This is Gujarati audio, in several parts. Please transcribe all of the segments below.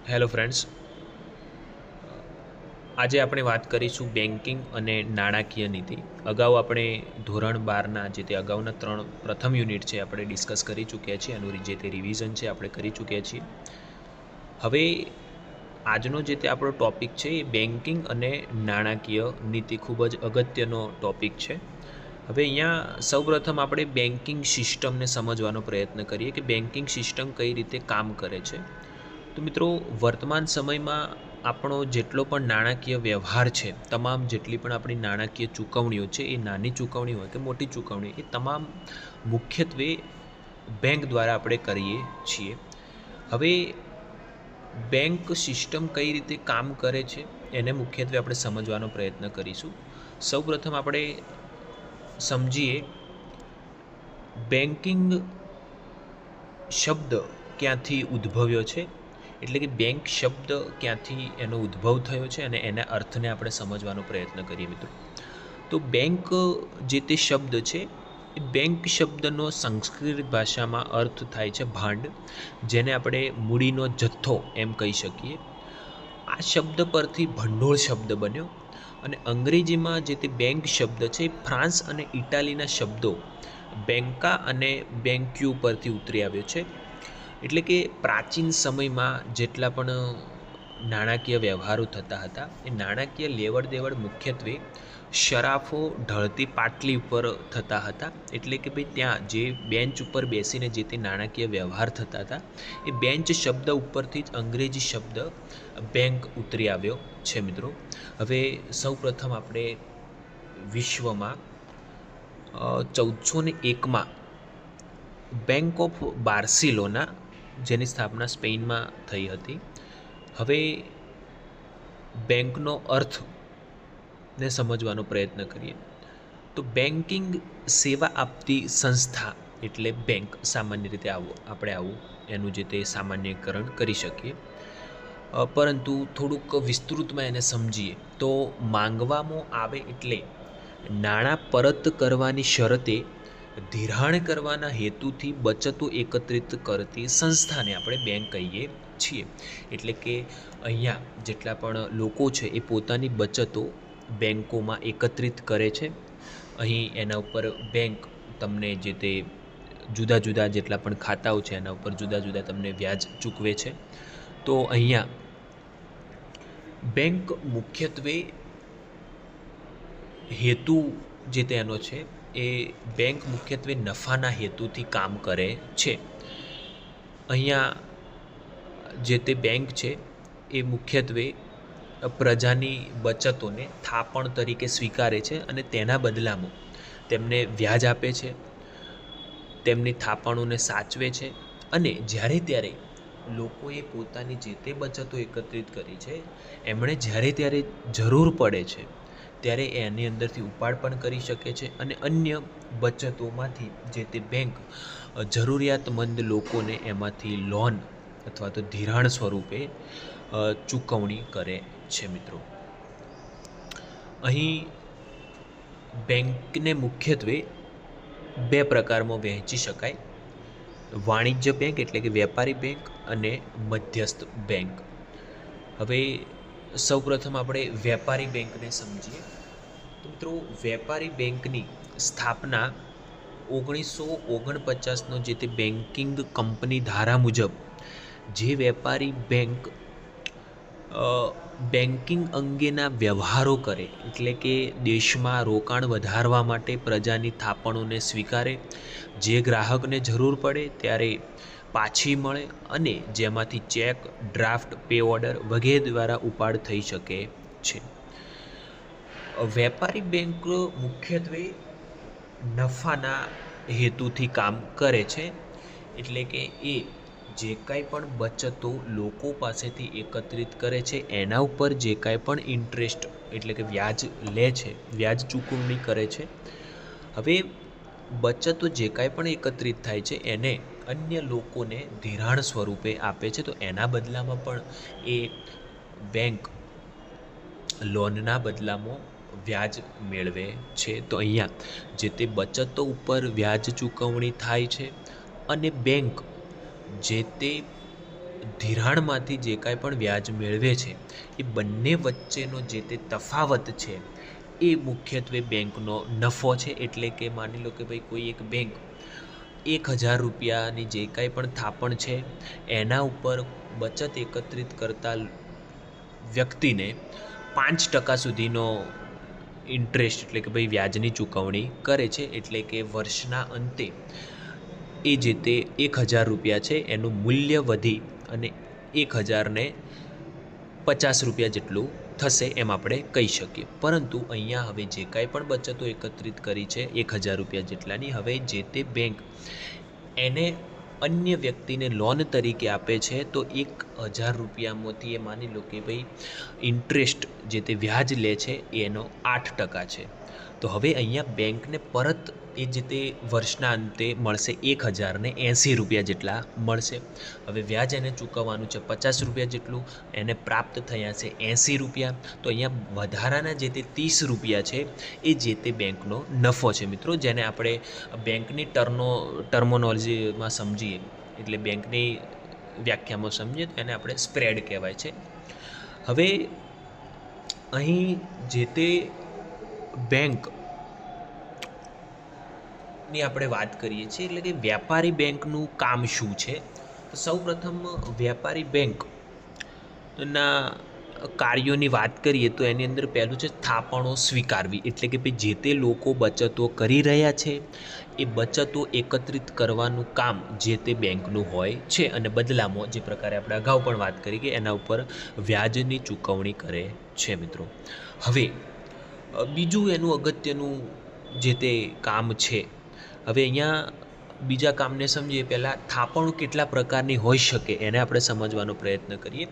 હેલો ફ્રેન્ડ્સ, આજે આપણે વાત કરીશું બેન્કિંગ અને નાણાકીય નીતિ. અગાઉ આપણે ધોરણ 12ના જે તે અગાઉના પ્રથમ યુનિટ છે આપણે ડિસ્કસ કરી ચૂક્યા છીએ. એનું જે તે રિવિઝન છે આપણે કરી ચૂક્યા છીએ. હવે આજનો જે તે આપણો ટૉપિક છે એ બેન્કિંગ અને નાણાકીય નીતિ ખૂબ જ અગત્યનો ટૉપિક છે. હવે અહીંયા સૌપ્રથમ આપણે બેન્કિંગ સિસ્ટમને સમજવાનો પ્રયત્ન કરીએ કે બેન્કિંગ સિસ્ટમ કઈ રીતે કામ કરે છે. તો મિત્રો, વર્તમાન સમયમાં આપણો જેટલો પણ નાણાકીય વ્યવહાર છે, તમામ જેટલી પણ આપણી નાણાકીય ચૂકવણીઓ છે, એ નાની ચૂકવણી હોય કે મોટી ચૂકવણી, એ તમામ મુખ્યત્વે બેંક દ્વારા આપણે કરીએ છીએ. હવે બેંક સિસ્ટમ કઈ રીતે કામ કરે છે એને મુખ્યત્વે આપણે સમજવાનો પ્રયત્ન કરીશું. સૌપ્રથમ આપણે સમજીએ બેન્કિંગ શબ્દ ક્યાંથી ઉદ્ભવ્યો છે, એટલે કે બેંક શબ્દ ક્યાંથી એનો ઉદ્ભવ થયો છે અને એના અર્થને આપણે સમજવાનો પ્રયત્ન કરીએ મિત્રો. તો બેંક જે તે શબ્દ છે, એ બેંક શબ્દનો સંસ્કૃત ભાષામાં અર્થ થાય છે ભાંડ, જેને આપણે મૂડીનો જથ્થો એમ કહી શકીએ. આ શબ્દ પરથી ભંડોળ શબ્દ બન્યો અને અંગ્રેજીમાં જે તે બેંક શબ્દ છે એ ફ્રાન્સ અને ઇટાલીના શબ્દો બેંકા અને બેન્ક્યુ પરથી ઉતરી આવ્યો છે. એટલે કે પ્રાચીન સમયમાં જેટલા પણ નાણાકીય વ્યવહારો થતા હતા, એ નાણાકીય લેવડ દેવડ મુખ્યત્વે શરાફો ઢળતી પાટલી ઉપર થતા હતા. એટલે કે ભાઈ ત્યાં જે બેન્ચ ઉપર બેસીને જે તે નાણાકીય વ્યવહાર થતા હતા, એ બેન્ચ શબ્દ ઉપરથી જ અંગ્રેજી શબ્દ બેંક ઉતરી આવ્યો છે મિત્રો. હવે સૌપ્રથમ આપણે વિશ્વમાં 1401માં બેંક ઓફ બાર્સિલોના, જેની સ્થાપના સ્પેનમાં થઈ હતી. હવે બેંકનો અર્થને સમજવાનો પ્રયત્ન કરીએ તો બેન્કિંગ સેવા આપતી સંસ્થા એટલે બેંક. સામાન્ય રીતે આવું એનું જે તે સામાન્યકરણ કરી શકીએ. પરંતુ થોડુંક વિસ્તૃતમાં એને સમજીએ તો માંગવામાં આવે એટલે નાણાં પરત કરવાની શરતે ધિરાણ કરવાના હેતુથી બચતો એકત્રિત કરતી સંસ્થાને આપણે બેંક કહીએ છીએ. એટલે કે અહીંયા જેટલા પણ લોકો છે એ પોતાની બચતો બેંકોમાં એકત્રિત કરે છે. અહીં એના ઉપર બેંક તમને જે તે જુદા જુદા જેટલા પણ ખાતાઓ છે એના ઉપર જુદા જુદા તમને વ્યાજ ચૂકવે છે. તો અહીંયા બેંક મુખ્યત્વે હેતુ જે તેનો છે, એ બેંક મુખ્યત્વે નફાના હેતુથી કામ કરે છે. અહીંયા જે તે બેંક છે એ મુખ્યત્વે પ્રજાની બચતોને થાપણ તરીકે સ્વીકારે છે અને તેના બદલામાં તેમને વ્યાજ આપે છે, તેમની થાપણોને સાચવે છે અને જ્યારે ત્યારે લોકોએ પોતાની જે તે બચતો એકત્રિત કરી છે, એમણે જ્યારે ત્યારે જરૂર પડે છે ત્યારે એની અંદરથી ઉપાડ પણ કરી શકે છે અને અન્ય બચતોમાંથી જે તે બેંક જરૂરિયાતમંદ લોકોને એમાંથી લોન અથવા તો ધિરાણ સ્વરૂપે ચૂકવણી કરે છે મિત્રો. અહીં બેંકને મુખ્યત્વે બે પ્રકારમાં વહેંચી શકાય: વાણિજ્ય બેંક એટલે કે વેપારી બેંક અને મધ્યસ્થ બેંક. હવે સૌપ્રથમ આપણે વેપારી બેંકને સમજીએ તો મિત્રો, વેપારી બેંકની સ્થાપના 1949નો જે તે બેન્કિંગ કંપની ધારા મુજબ જે વેપારી બેંક બેન્કિંગ અંગેના વ્યવહારો કરે, એટલે કે દેશમાં રોકાણ વધારવા માટે પ્રજાની થાપણોને સ્વીકારે, જે ગ્રાહકને જરૂર પડે ત્યારે પાછી મળે અને જેમાંથી ચેક, ડ્રાફ્ટ, પે ઓર્ડર વગેરે દ્વારા ઉપાડ થઈ શકે છે. વેપારી બેંક મુખ્યત્વે નફાના હેતુથી કામ કરે છે. એટલે કે એ જે કાંઈ પણ બચતો લોકો પાસેથી એકત્રિત કરે છે એના ઉપર જે કાંઈ પણ ઇન્ટરેસ્ટ એટલે કે વ્યાજ લે છે, વ્યાજ ચૂકવણી કરે છે. હવે બચતો જે કાંઈ પણ એકત્રિત થાય છે એને અન્ય લોકોને ધિરાણ સ્વરૂપે આપે છે, તો એના બદલામાં પણ એ બેંક લોનના બદલામાં વ્યાજ મેળવે છે. તો અહીંયા જે તે બચતો ઉપર વ્યાજ ચૂકવણી થાય છે અને બેંક જે તે ધિરાણમાંથી જે કાંઈ પણ વ્યાજ મેળવે છે એ બંને વચ્ચેનો જે તે તફાવત છે એ મુખ્યત્વે બેંકનો નફો છે. એટલે કે માની લો કે ભાઈ કોઈ એક બેંક 1,000 રૂપિયાની જે કાંઈ પણ થાપણ છે એના ઉપર બચત એકત્રિત કરતા વ્યક્તિને 5% સુધીનો ઇન્ટરેસ્ટ એટલે કે ભાઈ વ્યાજની ચૂકવણી કરે છે. એટલે કે વર્ષના અંતે એ જે તે 1,000 રૂપિયા છે એનું મૂલ્ય વધી અને 1,050 રૂપિયા જેટલું થશે એમ આપણે કહી શકીએ. પરંતુ અહીંયા હવે જે કાંઈ પણ બચતો એકત્રિત કરી છે 1,000 રૂપિયા જેટલાની, હવે જે તે બેંક એને અન્ય વ્યક્તિને લોન તરીકે આપે છે તો 1,000 રૂપિયામાંથી એ માની લો કે ભાઈ ઇન્ટરેસ્ટ જે તે વ્યાજ લે છે એનો 8% છે. તો હવે અહીંયા બેંકને પરત એ જે તે વર્ષના અંતે મળશે 1,080 રૂપિયા જેટલા મળશે. હવે વ્યાજ એને ચૂકવવાનું છે 50 રૂપિયા જેટલું, એને પ્રાપ્ત થયા છે 80 રૂપિયા. તો અહીંયા વધારાના જે તે 30 રૂપિયા છે એ જે તે બેંકનો નફો છે મિત્રો, જેને આપણે બેંકની ટર્મોનોલોજીમાં સમજીએ એટલે બેંકની વ્યાખ્યામાં સમજીએ તો એને આપણે સ્પ્રેડ કહેવાય છે. હવે અહીં જે તે બેંકની આપણે વાત કરીએ છીએ એટલે કે વ્યાપારી બેંકનું કામ શું છે. તો સૌપ્રથમ વ્યાપારી બેંકના કાર્યોની વાત કરીએ તો એની અંદર પહેલું છે થાપણો સ્વીકારવી. એટલે કે ભાઈ જે તે લોકો બચતો કરી રહ્યા છે એ બચતો એકત્રિત કરવાનું કામ જે તે બેંકનું હોય છે અને બદલામાં જે પ્રકારે આપણે અગાઉ પણ વાત કરી કે એના ઉપર વ્યાજની ચૂકવણી કરે છે મિત્રો. હવે બીજું એનું અગત્યનું જે તે કામ છે. હવે અહીંયા બીજા કામને સમજીએ પહેલાં થાપણો કેટલા પ્રકારની હોઈ શકે એને આપણે સમજવાનો પ્રયત્ન કરીએ.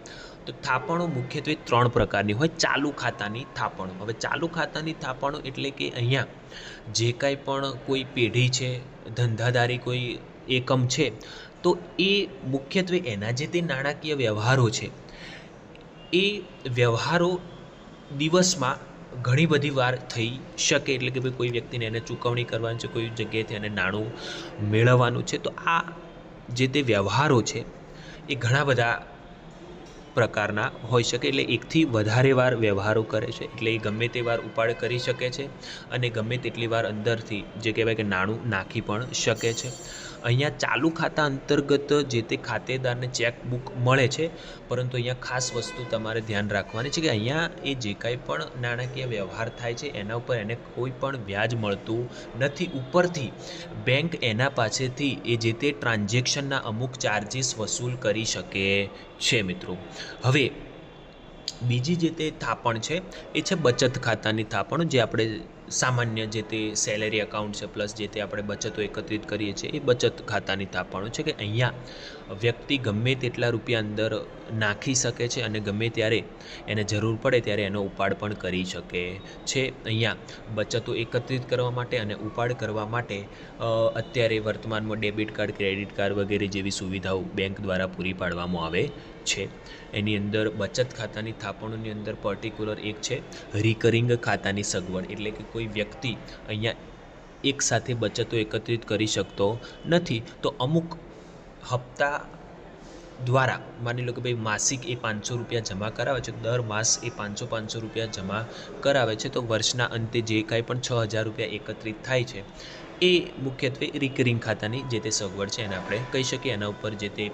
તો થાપણો મુખ્યત્વે 3 પ્રકારની હોય. ચાલુ ખાતાની થાપણો. હવે ચાલુ ખાતાની થાપણો એટલે કે અહીંયા જે કાંઈ પણ કોઈ પેઢી છે, ધંધાદારી કોઈ એકમ છે તો એ મુખ્યત્વે એના જે તે નાણાકીય વ્યવહારો છે એ વ્યવહારો દિવસમાં ઘણી બધી વાર થઈ શકે. એટલે કે ભાઈ કોઈ વ્યક્તિને એને ચૂકવણી કરવાની છે, કોઈ જગ્યાએથી એને નાણું મેળવવાનું છે. તો આ જે તે વ્યવહારો છે એ ઘણા બધા પ્રકારના હોઈ શકે. એટલે એકથી વધારે વાર વ્યવહારો કરે છે એટલે એ ગમે તે વાર ઉપાડ કરી શકે છે અને ગમે તેટલી વાર અંદરથી જે કહેવાય કે નાણું નાખી પણ શકે છે. અહીંયા ચાલુ ખાતા અંતર્ગત જે તે ખાતેદારને ચેકબુક મળે છે, પરંતુ અહીંયા ખાસ વસ્તુ તમારે ધ્યાન રાખવાની છે કે અહીંયા એ જે કાંઈ પણ નાણાકીય વ્યવહાર થાય છે એના ઉપર એને કોઈ પણ વ્યાજ મળતું નથી. ઉપરથી બેંક એના પાસેથી એ જે તે ટ્રાન્ઝેક્શનના અમુક ચાર્જીસ વસૂલ કરી શકે છે મિત્રો. હવે બીજી જે તે થાપણ છે એ છે બચત ખાતાની થાપણ, જે આપણે સામાન્ય જે તે સેલેરી એકાઉન્ટ છે પ્લસ જે તે આપણે બચતો એકત્રિત કરીએ છીએ એ બચત ખાતાની થાપણો છે કે અહીંયા વ્યક્તિ ગમે તેટલા રૂપિયા અંદર નાખી શકે છે અને ગમે ત્યારે એને જરૂર પડે ત્યારે એનો ઉપાડ પણ કરી શકે છે. અહીંયા બચતો એકત્રિત કરવા માટે અને ઉપાડ કરવા માટે અત્યારે વર્તમાનમાં ડેબિટ કાર્ડ, ક્રેડિટ કાર્ડ વગેરે જેવી સુવિધાઓ બેંક દ્વારા પૂરી પાડવામાં આવે છે. એની અંદર બચત ખાતાની થાપણોની અંદર પર્ટિક્યુલર એક છે રિકરિંગ ખાતાની સગવડ. એટલે કે કોઈ વ્યક્તિ અહીંયા એક સાથે બચતો એકત્રિત કરી શકતો નથી તો અમુક હપ્તા દ્વારા માની લો કે ભાઈ માસિક એ 500 રૂપિયા જમા કરાવે છે, દર માસ એ 500 રૂપિયા જમા કરાવે છે, તો વર્ષના અંતે જે કાંઈ પણ 6,000 રૂપિયા એકત્રિત થાય છે એ મુખ્યત્વે રિકરિંગ ખાતાની જે તે સગવડ છે એને આપણે કહી શકીએ. એના ઉપર જે તે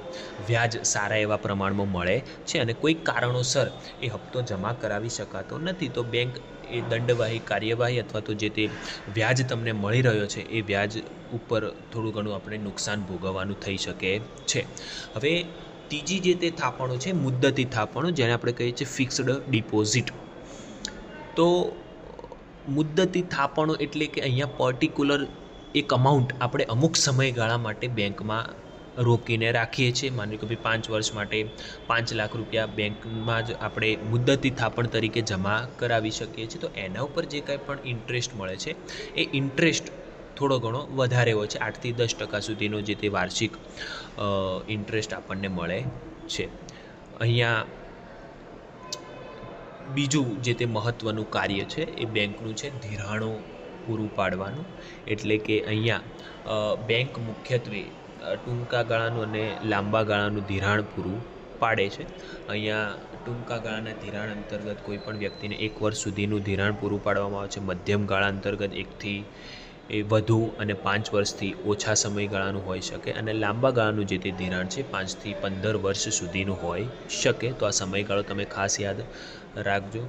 વ્યાજ સારા એવા પ્રમાણમાં મળે છે અને કોઈક કારણોસર એ હપ્તો જમા કરાવી શકાતો નથી તો બેંક એ દંડવાહી કાર્યવાહી અથવા તો જે તે વ્યાજ તમને મળી રહ્યો છે એ વ્યાજ ઉપર થોડું ઘણું આપણે નુકસાન ભોગવવાનું થઈ શકે છે. હવે ત્રીજી જે તે થાપણો છે મુદ્દતી થાપણો, જેને આપણે કહીએ છીએ ફિક્સ્ડ ડિપોઝિટ. તો મુદ્દતી થાપણો એટલે કે અહીંયા પર્ટિક્યુલર એક અમાઉન્ટ આપણે અમુક સમયગાળા માટે બેંકમાં રોકીને રાખીએ છીએ. માની લો કે ભાઈ 5 વર્ષ માટે 5 લાખ રૂપિયા બેંકમાં જ આપણે મુદ્દતી થાપણ તરીકે જમા કરાવી શકીએ છીએ. તો એના ઉપર જે કાંઈ પણ ઇન્ટરેસ્ટ મળે છે એ ઇન્ટરેસ્ટ થોડો ઘણો વધારે હોય છે, 8 થી 10% સુધીનો જે તે વાર્ષિક ઇન્ટરેસ્ટ આપણને મળે છે. અહીંયા બીજું જે તે મહત્ત્વનું કાર્ય છે એ બેંકનું છે ધિરાણો પૂરું પાડવાનું. એટલે કે અહીંયા બેંક મુખ્યત્વે ટૂંકા ગાળાનું અને લાંબા ગાળાનું ધિરાણ પૂરું પાડે છે. અહીંયા ટૂંકા ગાળાના ધિરાણ અંતર્ગત કોઈપણ વ્યક્તિને 1 વર્ષ સુધીનું ધિરાણ પૂરું પાડવામાં આવે છે. મધ્યમ ગાળા અંતર્ગત 1થી વધુ અને 5 વર્ષથી ઓછા સમયગાળાનું હોઈ શકે, અને લાંબા ગાળાનું જે તે ધિરાણ છે 5 થી 15 વર્ષ સુધીનું હોઈ શકે. તો આ સમયગાળો તમે ખાસ યાદ રાખજો.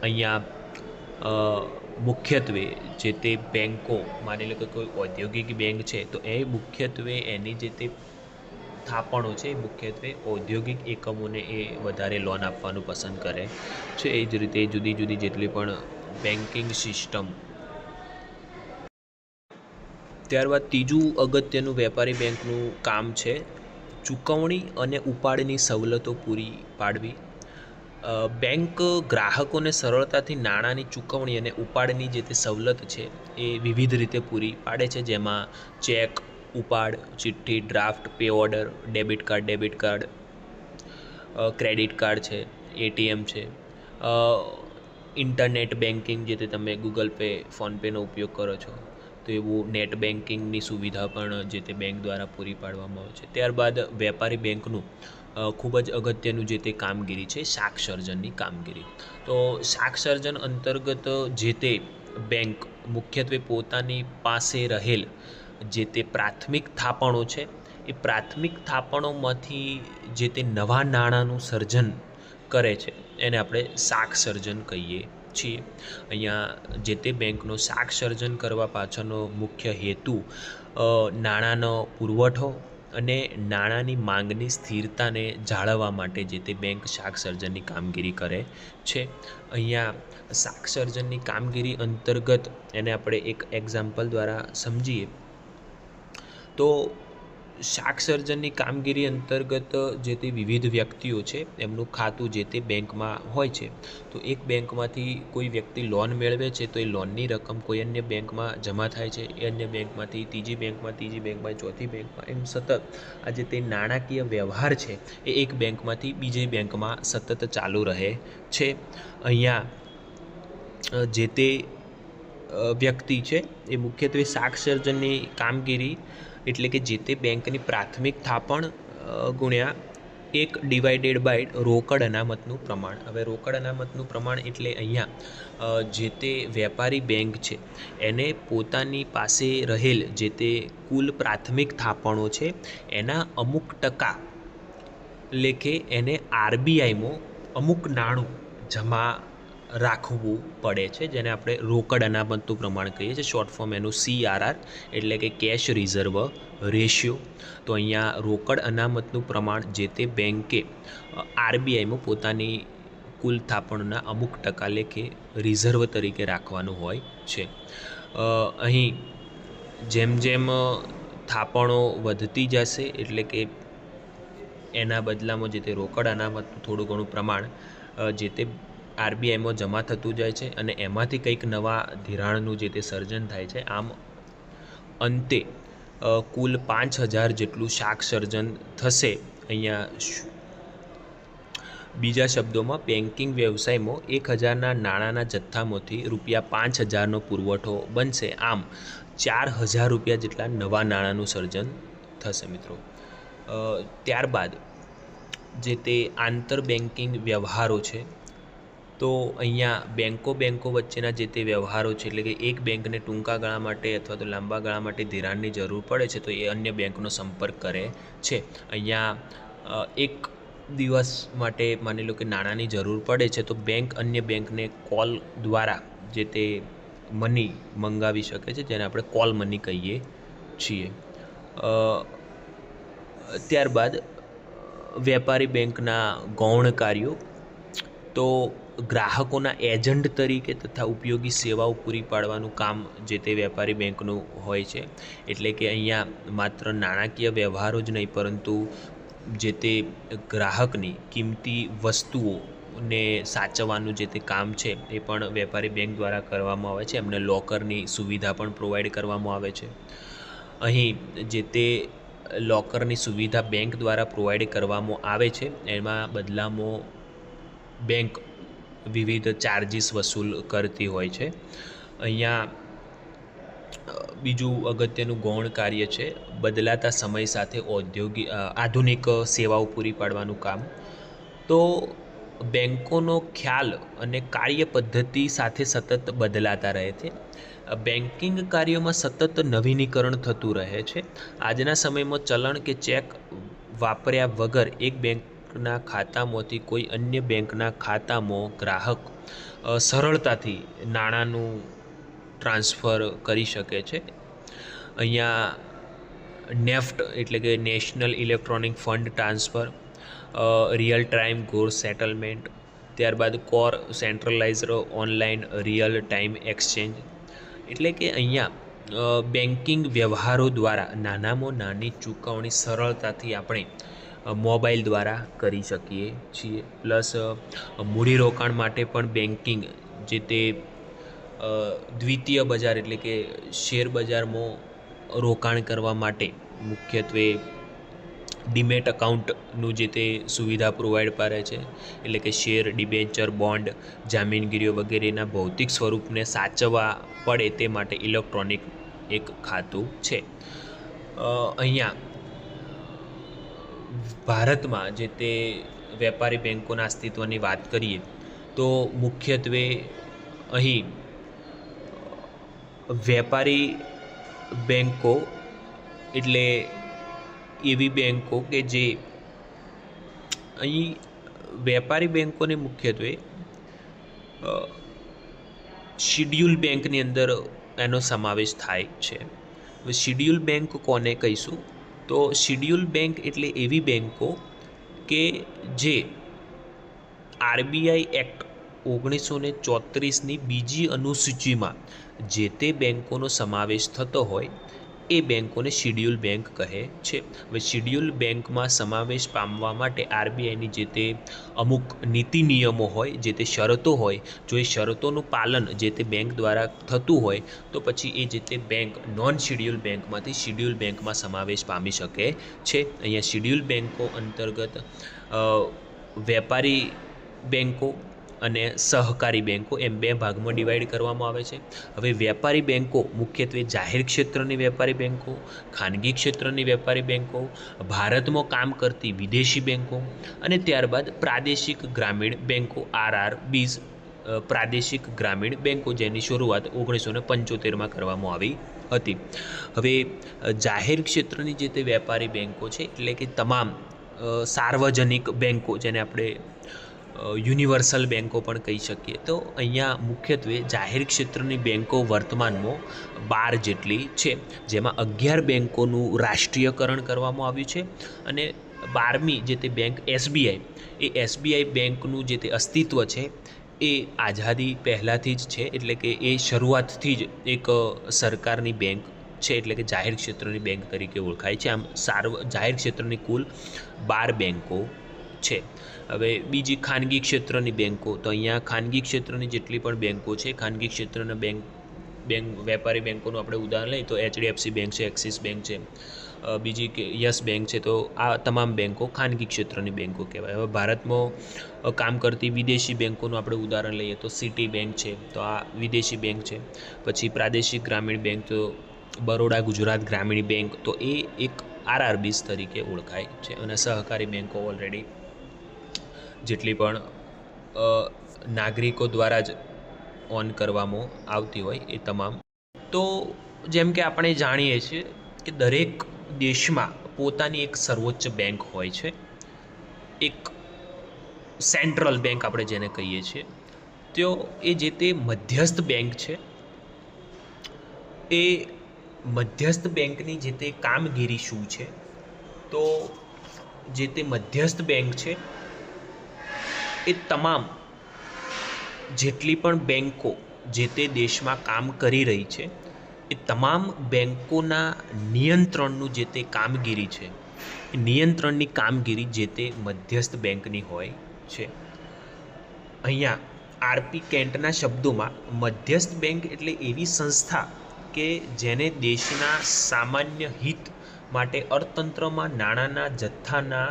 અહીંયા મુખ્યત્વે જે તે બેન્કો, માની લો કે કોઈ ઔદ્યોગિક બેંક છે તો એ મુખ્યત્વે એની જે તે થાપણો છે મુખ્યત્વે ઔદ્યોગિક એકમોને એ વધારે લોન આપવાનું પસંદ કરે છે. એ જ રીતે જુદી જુદી જેટલી પણ બેન્કિંગ સિસ્ટમ. ત્યારબાદ ત્રીજું અગત્યનું વેપારી બેંકનું કામ છે ચૂકવણી અને ઉપાડની સવલતો પૂરી પાડવી. બેંક ગ્રાહકોને સરળતાથી નાણાંની ચૂકવણી અને ઉપાડની જે તે સવલત છે એ વિવિધ રીતે પૂરી પાડે છે, જેમાં ચેક, ઉપાડ, ચિઠ્ઠી, draft, pay order, debit card, credit card છે, એટીએમ છે, ઇન્ટરનેટ બેન્કિંગ જે તે તમે ગૂગલ પે, ફોનપેનો ઉપયોગ કરો છો તો એવું નેટ બેન્કિંગની સુવિધા પણ જે તે બેંક દ્વારા પૂરી પાડવામાં આવે છે. ત્યારબાદ વેપારી બેંકનું ખૂબ જ અગત્યનું જે તે કામગીરી છે શાખ સર્જનની કામગીરી. તો શાખ સર્જન અંતર્ગત જે તે બેંક મુખ્યત્વે પોતાની પાસે રહેલ જે તે પ્રાથમિક થાપણો છે એ પ્રાથમિક થાપણોમાંથી જે તે નવા નાણાંનું સર્જન કરે છે એને આપણે શાખ સર્જન કહીએ છીએ. અહીંયા જે તે બેંકનો શાખ સર્જન કરવા પાછળનો મુખ્ય હેતુ નાણાંનો પુરવઠો અને નાણાંની માંગની સ્થિરતાને જાળવવા માટે જે તે બેંક શાખ સર્જનની કામગીરી કરે છે. અહીંયા શાખ સર્જનની કામગીરી અંતર્ગત એને આપણે એક એક્ઝામ્પલ દ્વારા સમજીએ તો શાખ સર્જનની કામગીરી અંતર્ગત જે તે વિવિધ વ્યક્તિઓ છે એમનું ખાતું જે તે બેંકમાં હોય છે. તો એક બેંકમાંથી કોઈ વ્યક્તિ લોન મેળવે છે તો એ લોનની રકમ કોઈ અન્ય બેંકમાં જમા થાય છે, એ અન્ય બેંકમાંથી ત્રીજી બેંકમાં, ચોથી બેંકમાં, એમ સતત આ જે તે નાણાકીય વ્યવહાર છે એ એક બેંકમાંથી બીજી બેંકમાં સતત ચાલુ રહે છે. અહીંયા જે તે વ્યક્તિ છે એ મુખ્યત્વે શાખ સર્જનની કામગીરી એટલે કે જે તે બેંકની પ્રાથમિક થાપણ ગુણ્યા 1// રોકડ અનામતનું પ્રમાણ. હવે રોકડ અનામતનું પ્રમાણ એટલે અહીંયા જે તે વેપારી બેંક છે એને પોતાની પાસે રહેલ જે તે કુલ પ્રાથમિક થાપણો છે એના અમુક ટકા લેખે એને આરબીઆઈમાં અમુક નાણું જમા રાખવું પડે છે, જેને આપણે રોકડ અનામતનું પ્રમાણ કહીએ છીએ. શોર્ટ ફોર્મ એનું CRR એટલે કે કેશ રિઝર્વ રેશિયો. તો અહીંયા રોકડ અનામતનું પ્રમાણ જે તે બેંકે આરબીઆઈમાં પોતાની કુલ થાપણના અમુક ટકા લેખે રિઝર્વ તરીકે રાખવાનું હોય છે. અહીં જેમ જેમ થાપણો વધતી જશે એટલે કે એના બદલામાં જે તે રોકડ અનામતનું થોડું ઘણું પ્રમાણ જે તે આરબીઆઈમાં જમા થતું જાય છે અને એમાંથી કંઈક નવા ધિરાણનું જે તે સર્જન થાય છે. આમ અંતે કુલ 5,000 જેટલું શાખ સર્જન થશે. અહીંયા બીજા શબ્દોમાં બેન્કિંગ વ્યવસાયમાં 1,000ના નાણાંના જથ્થામાંથી ₹5,000નો પુરવઠો બનશે. આમ 4,000 રૂપિયા જેટલા નવા નાણાંનું સર્જન થશે મિત્રો. ત્યારબાદ જે તે આંતર બેન્કિંગ વ્યવહારો છે તો અહીંયા બેન્કો વચ્ચેના જે તે વ્યવહારો છે એટલે કે એક બેંકને ટૂંકા ગાળા માટે અથવા તો લાંબા ગાળા માટે ધિરાણની જરૂર પડે છે તો એ અન્ય બેંકનો સંપર્ક કરે છે. અહીંયા એક દિવસ માટે માની લો કે નાણાંની જરૂર પડે છે તો બેંક અન્ય બેંકને કોલ દ્વારા જે તે મની મંગાવી શકે છે, જેને આપણે કોલ મની કહીએ છીએ. ત્યારબાદ વેપારી બેંકના ગૌણ કાર્યો તો ગ્રાહકોના એજન્ટ તરીકે તથા ઉપયોગી સેવાઓ પૂરી પાડવાનું કામ જે તે વેપારી બેંકનું હોય છે. એટલે કે અહીંયા માત્ર નાણાકીય વ્યવહારો જ નહીં પરંતુ જે તે ગ્રાહકની કિંમતી વસ્તુઓને સાચવવાનું જે તે કામ છે એ પણ વેપારી બેંક દ્વારા કરવામાં આવે છે. એમને લોકરની સુવિધા પણ પ્રોવાઈડ કરવામાં આવે છે. અહીં જે તે લોકરની સુવિધા બેંક દ્વારા પ્રોવાઈડ કરવામાં આવે છે એમાં બદલામાં બેંક વિવિધ ચાર્જિસ વસૂલ કરતી હોય છે. અહીંયા બીજું અગત્યનું ગૌણ કાર્ય છે બદલાતા સમય સાથે આધુનિક સેવાઓ પૂરી પાડવાનું કામ. તો બેન્કોનો ખ્યાલ અને કાર્ય પદ્ધતિ સાથે સતત બદલાતા રહે છે. બેન્કિંગ કાર્યોમાં સતત નવીનીકરણ થતું રહે છે. આજના સમયમાં ચલણ કે ચેક વાપર્યા વગર એક બેંકના ખાતામાંથી કોઈ અન્ય બેંકના ખાતામાં ગ્રાહક સરળતાથી નાણાંનું ટ્રાન્સફર કરી શકે છે. અહીંયા નેફ્ટ એટલે કે national electronic fund transfer, real time gross settlement, ત્યારબાદ core centralised online real time exchange, એટલે કે અહીંયા બેન્કિંગ વ્યવહારો દ્વારા નાનામાં નાની ચૂકવણી સરળતાથી આપણે મોબાઈલ દ્વારા કરી શકીએ છીએ. પ્લસ મૂડીરોકાણ માટે પણ બેન્કિંગ જે તે દ્વિતીય બજાર એટલે કે શેર બજારમાં રોકાણ કરવા માટે મુખ્યત્વે ડીમેટ અકાઉન્ટનું જે તે સુવિધા પ્રોવાઈડ કરે છે. એટલે કે શેર, ડિબેન્ચર, બોન્ડ, જામીનગીરીઓ વગેરેના ભૌતિક સ્વરૂપને સાચવવા પડે તે માટે ઇલેક્ટ્રોનિક એક ખાતું છે. અહીંયા ભારતમાં જે તે વેપારી બેન્કોના અસ્તિત્વની વાત કરીએ તો મુખ્યત્વે અહીં વેપારી બેન્કો એટલે એવી બેન્કો કે જે અહીં વેપારી બેન્કોને મુખ્યત્વે શિડ્યુલ બેન્કની અંદર એનો સમાવેશ થાય છે. હવે શિડ્યુલ બેન્ક કોને કહીશું? તો શિડ્યુલ બેન્ક એટલે એવી બેન્કો કે જે આરબીઆઈ એક્ટ 1934ની બીજી અનુસૂચિમાં જે તે બેન્કોનો સમાવેશ થતો હોય એ બેન્કોને શિડ્યુલ બેન્ક કહે છે. હવે શિડ્યુલ બેન્કમાં સમાવેશ પામવા માટે આરબીઆઈની જે તે અમુક નીતિ નિયમો હોય, જે તે શરતો હોય, જો એ શરતોનું પાલન જે તે બેન્ક દ્વારા થતું હોય તો પછી એ જે તે બેન્ક નોન શિડ્યુલ બેન્કમાંથી શિડ્યુલ બેન્કમાં સમાવેશ પામી શકે છે. અહીંયા શિડ્યુલ બેન્કો અંતર્ગત વેપારી બેન્કો અને સહકારી બેન્કો એમ બે ભાગમાં ડિવાઈડ કરવામાં આવે છે. હવે વેપારી બેન્કો મુખ્યત્વે જાહેર ક્ષેત્રની વેપારી બેન્કો, ખાનગી ક્ષેત્રની વેપારી બેન્કો, ભારતમાં કામ કરતી વિદેશી બેન્કો અને ત્યારબાદ પ્રાદેશિક ગ્રામીણ બેન્કો RRBs, પ્રાદેશિક ગ્રામીણ બેન્કો, જેની શરૂઆત 1975માં કરવામાં આવી હતી. હવે જાહેર ક્ષેત્રની જે તે વેપારી બેન્કો છે એટલે કે તમામ સાર્વજનિક બેન્કો, જેને આપણે યુનિવર્સલ બેન્કો પણ કહી શકીએ. તો અહીંયા મુખ્યત્વે જાહેર ક્ષેત્રની બેન્કો વર્તમાનમાં 12 જેટલી છે, જેમાં 11 બેન્કોનું રાષ્ટ્રીયકરણ કરવામાં આવ્યું છે અને 12મી જે તે બેન્ક SBI, એ SBI બેન્કનું જે તે અસ્તિત્વ છે એ આઝાદી પહેલાંથી જ છે. એટલે કે એ શરૂઆતથી જ એક સરકારની બેન્ક છે, એટલે કે જાહેર ક્ષેત્રની બેન્ક તરીકે ઓળખાય છે. આમ જાહેર ક્ષેત્રની કુલ 12 બેન્કો છે. હવે બીજી ખાનગી ક્ષેત્રની બેન્કો, તો અહીંયા ખાનગી ક્ષેત્રની જેટલી પણ બેન્કો છે, ખાનગી ક્ષેત્રના બેન્ક વેપારી બેન્કોનું આપણે ઉદાહરણ લઈએ તો HDFC બેન્ક છે, એક્સિસ બેન્ક છે, બીજી કે યસ બેન્ક છે. તો આ તમામ બેન્કો ખાનગી ક્ષેત્રની બેન્કો કહેવાય. હવે ભારતમાં કામ કરતી વિદેશી બેન્કોનું આપણે ઉદાહરણ લઈએ તો સિટી બેન્ક છે, તો આ વિદેશી બેન્ક છે. પછી પ્રાદેશિક ગ્રામીણ બેન્ક તો બરોડા ગુજરાત ગ્રામીણ બેન્ક, તો એ એક RRBs તરીકે ઓળખાય છે. અને સહકારી બેન્કો ઓલરેડી જેટલી પણ નાગરિકો દ્વારા જ ઓન કરવામાં આવતી હોય એ તમામ. તો જેમ કે આપણે જાણીએ છીએ કે દરેક દેશમાં પોતાની એક સર્વોચ્ચ બેન્ક હોય છે, એક સેન્ટ્રલ બેન્ક આપણે જેને કહીએ છીએ. તો એ જે તે મધ્યસ્થ બેન્ક છે, એ મધ્યસ્થ બેન્કની જે તે કામગીરી શું છે? તો જે તે મધ્યસ્થ બેન્ક છે એ તમામ જેટલી પણ બેન્કો જે તે દેશમાં કામ કરી રહી છે એ તમામ બેન્કોના નિયંત્રણનું જે તે કામગીરી છે, એ નિયંત્રણની કામગીરી જે તે મધ્યસ્થ બેન્કની હોય છે. અહીંયા આરપી કેન્ટના શબ્દોમાં મધ્યસ્થ બેન્ક એટલે એવી સંસ્થા કે જેને દેશના સામાન્ય હિત માટે અર્થતંત્રમાં નાણાંના જથ્થાના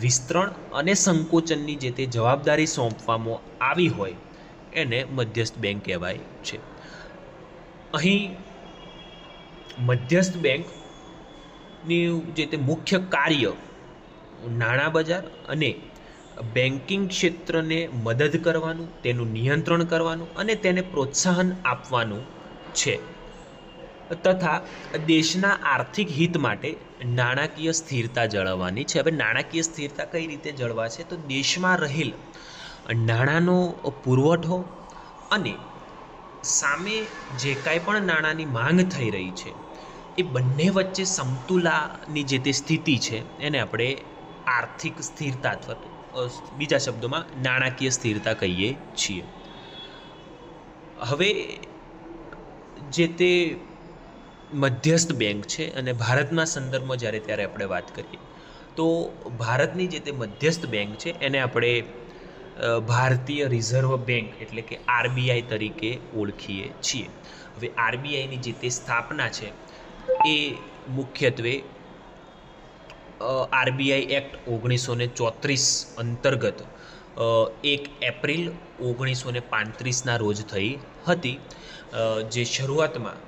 વિસ્તરણ અને સંકોચનની જે તે જવાબદારી સોંપવામાં આવી હોય એને મધ્યસ્થ બેન્ક કહેવાય છે. અહીં મધ્યસ્થ બેન્કની જે તે મુખ્ય કાર્ય નાણાં બજાર અને બેન્કિંગ ક્ષેત્રને મદદ કરવાનું, તેનું નિયંત્રણ કરવાનું અને તેને પ્રોત્સાહન આપવાનું છે તથા દેશના આર્થિક હિત માટે નાણાકીય સ્થિરતા જાળવવાની છે. હવે નાણાકીય સ્થિરતા કઈ રીતે જળવાશે? તો દેશમાં રહેલ નાણાંનો પુરવઠો અને સામે જે કાંઈ પણ નાણાંની માંગ થઈ રહી છે એ બંને વચ્ચે સમતુલાની જે તે સ્થિતિ છે એને આપણે આર્થિક સ્થિરતા અથવા તો બીજા શબ્દોમાં નાણાકીય સ્થિરતા કહીએ છીએ. હવે જે તે મધ્યસ્થ બેંક છે અને ભારતના સંદર્ભમાં જ્યારે ત્યારે આપણે વાત કરીએ તો ભારતની જે તે મધ્યસ્થ બેંક છે એને આપણે ભારતીય રિઝર્વ બેંક એટલે કે આરબીઆઈ તરીકે ઓળખીએ છીએ. હવે આરબીઆઈની જે તે સ્થાપના છે એ મુખ્યત્વે આરબીઆઈ એક્ટ 1934 અંતર્ગત 1 એપ્રિલ 1935ના રોજ થઈ હતી. જે શરૂઆતમાં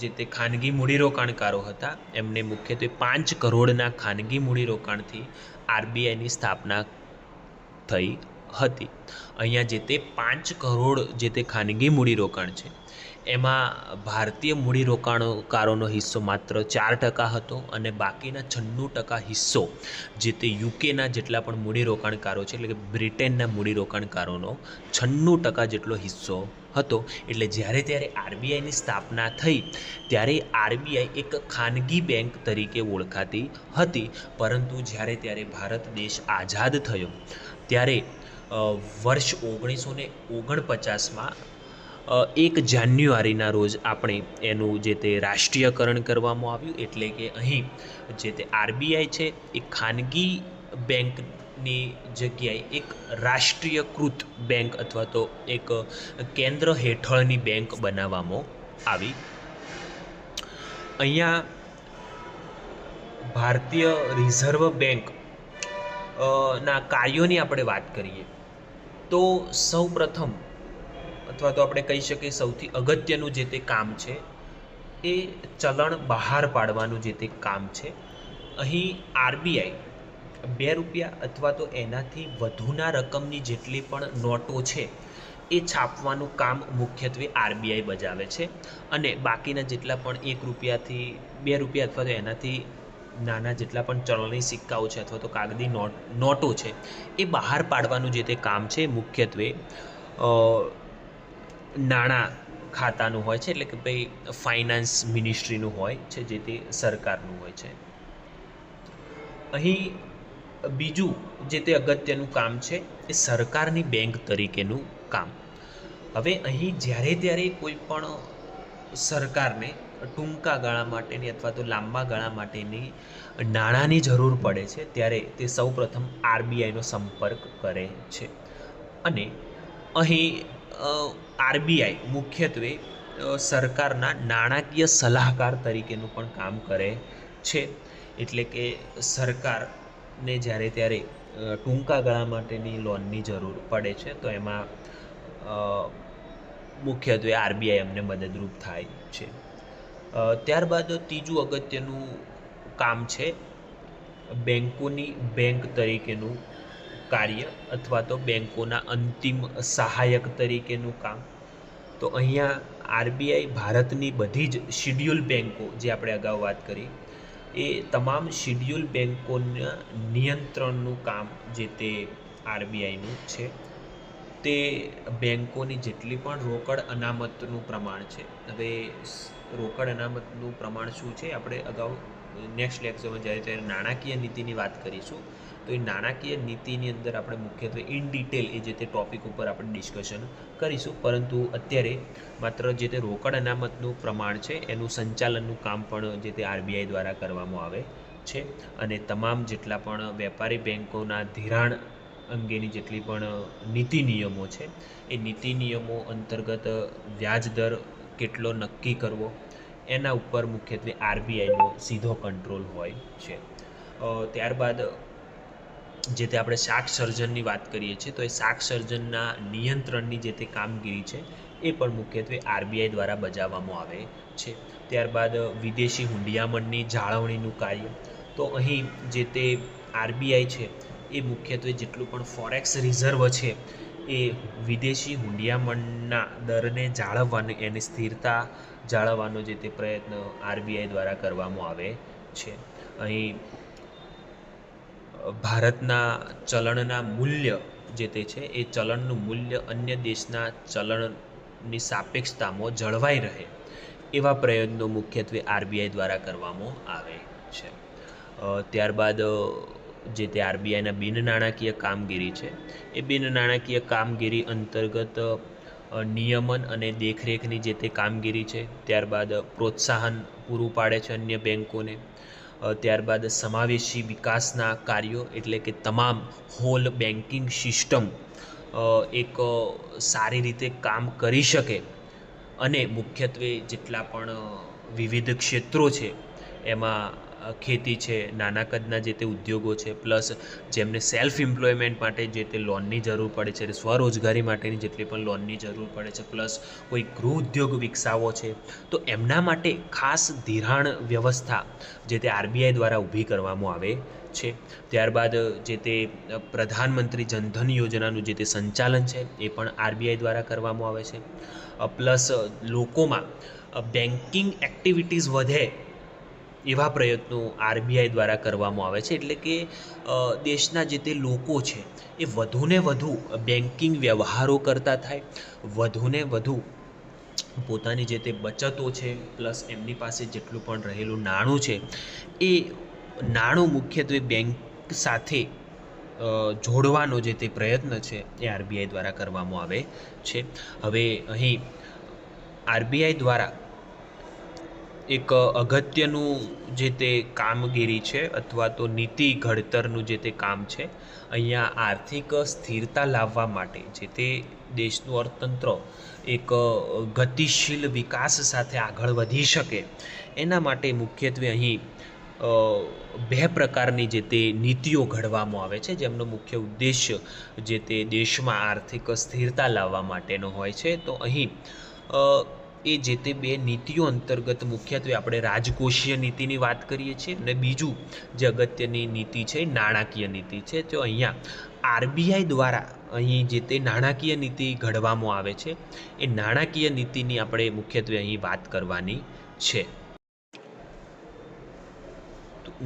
જે તે ખાનગી મૂડીરોકાણકારો હતા એમને મુખ્યત્વે 5 કરોડના ખાનગી મૂડીરોકાણથી આરબીઆઈની સ્થાપના થઈ હતી. અહીંયા જે તે 5 કરોડ જે તે ખાનગી મૂડીરોકાણ છે એમાં ભારતીય મૂડીરોકાણકારોનો હિસ્સો માત્ર 4% હતો અને બાકીના 96% હિસ્સો જે તે યુકેના જેટલા પણ મૂડીરોકાણકારો છે એટલે કે બ્રિટનના મૂડીરોકાણકારોનો 96% જેટલો હિસ્સો હતો. એટલે જ્યારે ત્યારે આરબીઆઈની સ્થાપના થઈ ત્યારે આરબીઆઈ એક ખાનગી બેંક તરીકે ઓળખાતી હતી, પરંતુ જ્યારે ત્યારે ભારત દેશ આઝાદ થયો ત્યારે વર્ષ 1949માં 1 જાન્યુઆરીના રોજ આપણે એનું જે તે રાષ્ટ્રીયકરણ કરવામાં આવ્યું. એટલે કે અહીં જે તે આરબીઆઈ છે એ ખાનગી બેંકની જગ્યાએ એક રાષ્ટ્રીયકૃત બેંક અથવા તો એક કેન્દ્ર હેઠળની બેંક બનાવવામાં આવી. અહીંયા ભારતીય રિઝર્વ બેંક ના કાર્યોની આપણે વાત કરીએ તો સૌ પ્રથમ અથવા તો આપણે કહી શકીએ સૌથી અગત્યનું જે તે કામ છે એ ચલણ બહાર પાડવાનું જે તે કામ છે. અહીં આરબીઆઈ ₹2 અથવા તો એનાથી વધુના રકમની જેટલી પણ નોટો છે એ છાપવાનું કામ મુખ્યત્વે આરબીઆઈ બજાવે છે અને બાકીના જેટલા પણ ₹1થી ₹2 અથવા તો એનાથી નાના જેટલા પણ ચલણી સિક્કાઓ છે અથવા તો કાગદી નોટો છે એ બહાર પાડવાનું જે તે કામ છે મુખ્યત્વે નાણાં ખાતાનું હોય છે, એટલે કે ભાઈ ફાઇનાન્સ મિનિસ્ટ્રીનું હોય છે, જે તે સરકારનું હોય છે. અહીં બીજું જે તે અગત્યનું કામ છે એ સરકારની બેંક તરીકેનું કામ. હવે અહીં જ્યારે ત્યારે કોઈ પણ સરકારને ટૂંકા ગાળા માટેની અથવા તો લાંબા ગાળા માટેની નાણાંની જરૂર પડે છે ત્યારે તે સૌપ્રથમ આરબીઆઈનો સંપર્ક કરે છે અને અહીં આરબીઆઈ મુખ્યત્વે સરકારના નાણાકીય સલાહકાર તરીકેનું પણ કામ કરે છે. એટલે કે સરકારને જ્યારે ત્યારે ટૂંકા ગાળા માટેની લોનની જરૂર પડે છે તો એમાં મુખ્યત્વે આરબીઆઈ અમને મદદરૂપ થાય છે. ત્યારબાદ ત્રીજું અગત્યનું કામ છે બેંકોની બેંક તરીકેનું કાર્ય અથવા તો બેંકોના અંતિમ સહાયક તરીકેનું કામ. તો અહીંયા આરબીઆઈ ભારતની બધી જ શિડ્યુલ બેંકો જે આપણે અગાઉ વાત કરી એ તમામ શિડ્યુલ બેંકોના નિયંત્રણનું કામ જે તે આરબીઆઈનું છે. તે બેંકોની જેટલી પણ રોકડ અનામતનું પ્રમાણ છે, હવે રોકડ અનામતનું પ્રમાણ શું છે આપણે અગાઉ નેક્સ્ટ લેક્ચરમાં જ્યારે ત્યારે નાણાકીય નીતિની વાત કરીશું તો એ નાણાકીય નીતિની અંદર આપણે મુખ્યત્વે ઇન ડિટેલ એ જે તે ટૉપિક ઉપર આપણે ડિસ્કશન કરીશું, પરંતુ અત્યારે માત્ર જે તે રોકડ અનામતનું પ્રમાણ છે એનું સંચાલનનું કામ પણ જે તે આરબીઆઈ દ્વારા કરવામાં આવે છે અને તમામ જેટલા પણ વેપારી બેંકોના ધિરાણ અંગેની જેટલી પણ નીતિ નિયમો છે એ નીતિ નિયમો અંતર્ગત વ્યાજ દર કેટલો નક્કી કરવો એના ઉપર મુખ્યત્વે આરબીઆઈનો સીધો કંટ્રોલ હોય છે. ત્યારબાદ જે તે આપણે શાક સર્જનની વાત કરીએ છીએ તો એ શાક સર્જનના નિયંત્રણની જે તે કામગીરી છે એ પણ મુખ્યત્વે આરબીઆઈ દ્વારા બજાવવામાં આવે છે. ત્યારબાદ વિદેશી હુંડિયામણની જાળવણીનું કાર્ય, તો અહીં જે તે આરબીઆઈ છે એ મુખ્યત્વે જેટલું પણ ફોરેક્સ રિઝર્વ છે એ વિદેશી હુંડિયામણના દરને જાળવવાની, એની સ્થિરતા જાળવવાનો જે તે પ્રયત્ન આરબીઆઈ દ્વારા કરવામાં આવે છે. અહીં ભારતના ચલણના મૂલ્ય જે તે છે એ ચલણનું મૂલ્ય અન્ય દેશના ચલણની સાપેક્ષતામાં જળવાઈ રહે એવા પ્રયત્નો મુખ્યત્વે આરબીઆઈ દ્વારા કરવામાં આવે છે. ત્યારબાદ જે તે આરબીઆઈના બિન નાણાકીય કામગીરી છે એ બિન નાણાકીય કામગીરી અંતર્ગત નિયમન અને દેખરેખની જે તે કામગીરી છે. ત્યારબાદ પ્રોત્સાહન પૂરું પાડે છે અન્ય બેન્કોને. ત્યારબાદ સમાવેશી વિકાસના કાર્યો, એટલે કે તમામ હોલ બેન્કિંગ સિસ્ટમ એક સારી રીતે કામ કરી શકે અને મુખ્યત્વે જેટલા પણ વિવિધ ક્ષેત્રો છે એમાં ખેતી છે, નાના કદના જે તે ઉદ્યોગો છે, પ્લસ જેમને સેલ્ફ એમ્પ્લોયમેન્ટ માટે જે તે લોનની જરૂર પડે છે, સ્વરોજગારી માટેની જેટલી પણ લોનની જરૂર પડે છે, પ્લસ કોઈ ગૃહ ઉદ્યોગ વિકસાવવો છે તો એમના માટે ખાસ ધિરાણ વ્યવસ્થા જે તે આરબીઆઈ દ્વારા ઊભી કરવામાં આવે છે. ત્યારબાદ જે તે પ્રધાનમંત્રી જનધન યોજનાનું જે તે સંચાલન છે એ પણ આરબીઆઈ દ્વારા કરવામાં આવે છે. પ્લસ લોકોમાં બેન્કિંગ એક્ટિવિટીઝ વધે એવા પ્રયત્નો આરબીઆઈ દ્વારા કરવામાં આવે છે. એટલે કે દેશના જે તે લોકો છે એ વધુને વધુ બેન્કિંગ વ્યવહારો કરતા થાય, વધુને વધુ પોતાની જે તે બચતો છે, પ્લસ એમની પાસે જેટલું પણ રહેલું નાણું છે એ નાણું મુખ્યત્વે બેંક સાથે જોડવાનો જે તે પ્રયત્ન છે એ આરબીઆઈ દ્વારા કરવામાં આવે છે. હવે અહીં આરબીઆઈ દ્વારા એક અગત્યનું જે તે કામગીરી છે અથવા તો નીતિ ઘડતરનું જે તે કામ છે. અહીંયા આર્થિક સ્થિરતા લાવવા માટે જે તે દેશનું અર્થતંત્ર એક ગતિશીલ વિકાસ સાથે આગળ વધી શકે એના માટે મુખ્યત્વે અહીં બે પ્રકારની જે તે નીતિઓ ઘડવામાં આવે છે, જેમનો મુખ્ય ઉદ્દેશ્ય જે તે દેશમાં આર્થિક સ્થિરતા લાવવા માટેનો હોય છે. તો અહીં એ જે તે બે નીતિઓ અંતર્ગત મુખ્યત્વે આપણે રાજકોષીય નીતિની વાત કરીએ છીએ અને બીજું જે અગત્યની નીતિ છે નાણાકીય નીતિ છે. તો અહીંયા આરબીઆઈ દ્વારા અહીં જે તે નાણાકીય નીતિ ઘડવામાં આવે છે એ નાણાકીય નીતિની આપણે મુખ્યત્વે અહીં વાત કરવાની છે.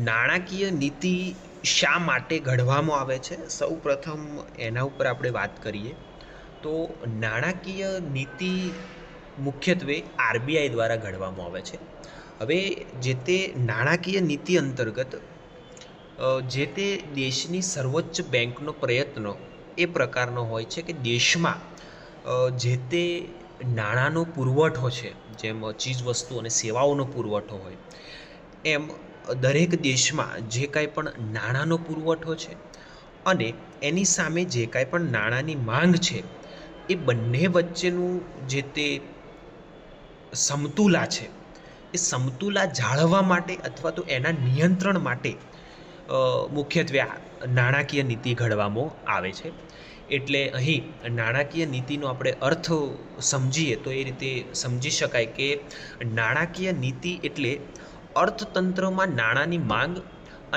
નાણાકીય નીતિ શા માટે ઘડવામાં આવે છે, સૌ પ્રથમ એના ઉપર આપણે વાત કરીએ તો નાણાકીય નીતિ મુખ્યત્વે આરબીઆઈ દ્વારા ઘડવામાં આવે છે. હવે જે તે નાણાકીય નીતિ અંતર્ગત જે તે દેશની સર્વોચ્ચ બેંકનો પ્રયત્ન એ પ્રકારનો હોય છે કે દેશમાં જે તે નાણાંનો પુરવઠો છે, જેમ ચીજવસ્તુ અને સેવાઓનો પુરવઠો હોય એમ દરેક દેશમાં જે કાંઈ પણ નાણાંનો પુરવઠો છે અને એની સામે જે કાંઈ પણ નાણાંની માંગ છે એ બંને વચ્ચેનું જે તે સમતુલા છે એ સમતુલા જાળવવા માટે અથવા તો એના નિયંત્રણ માટે મુખ્યત્વે નાણાકીય નીતિ ઘડવામાં આવે છે. એટલે અહીં નાણાકીય નીતિનો આપણે અર્થ સમજીએ તો એ રીતે સમજી શકાય કે નાણાકીય નીતિ એટલે અર્થતંત્રમાં નાણાંની માંગ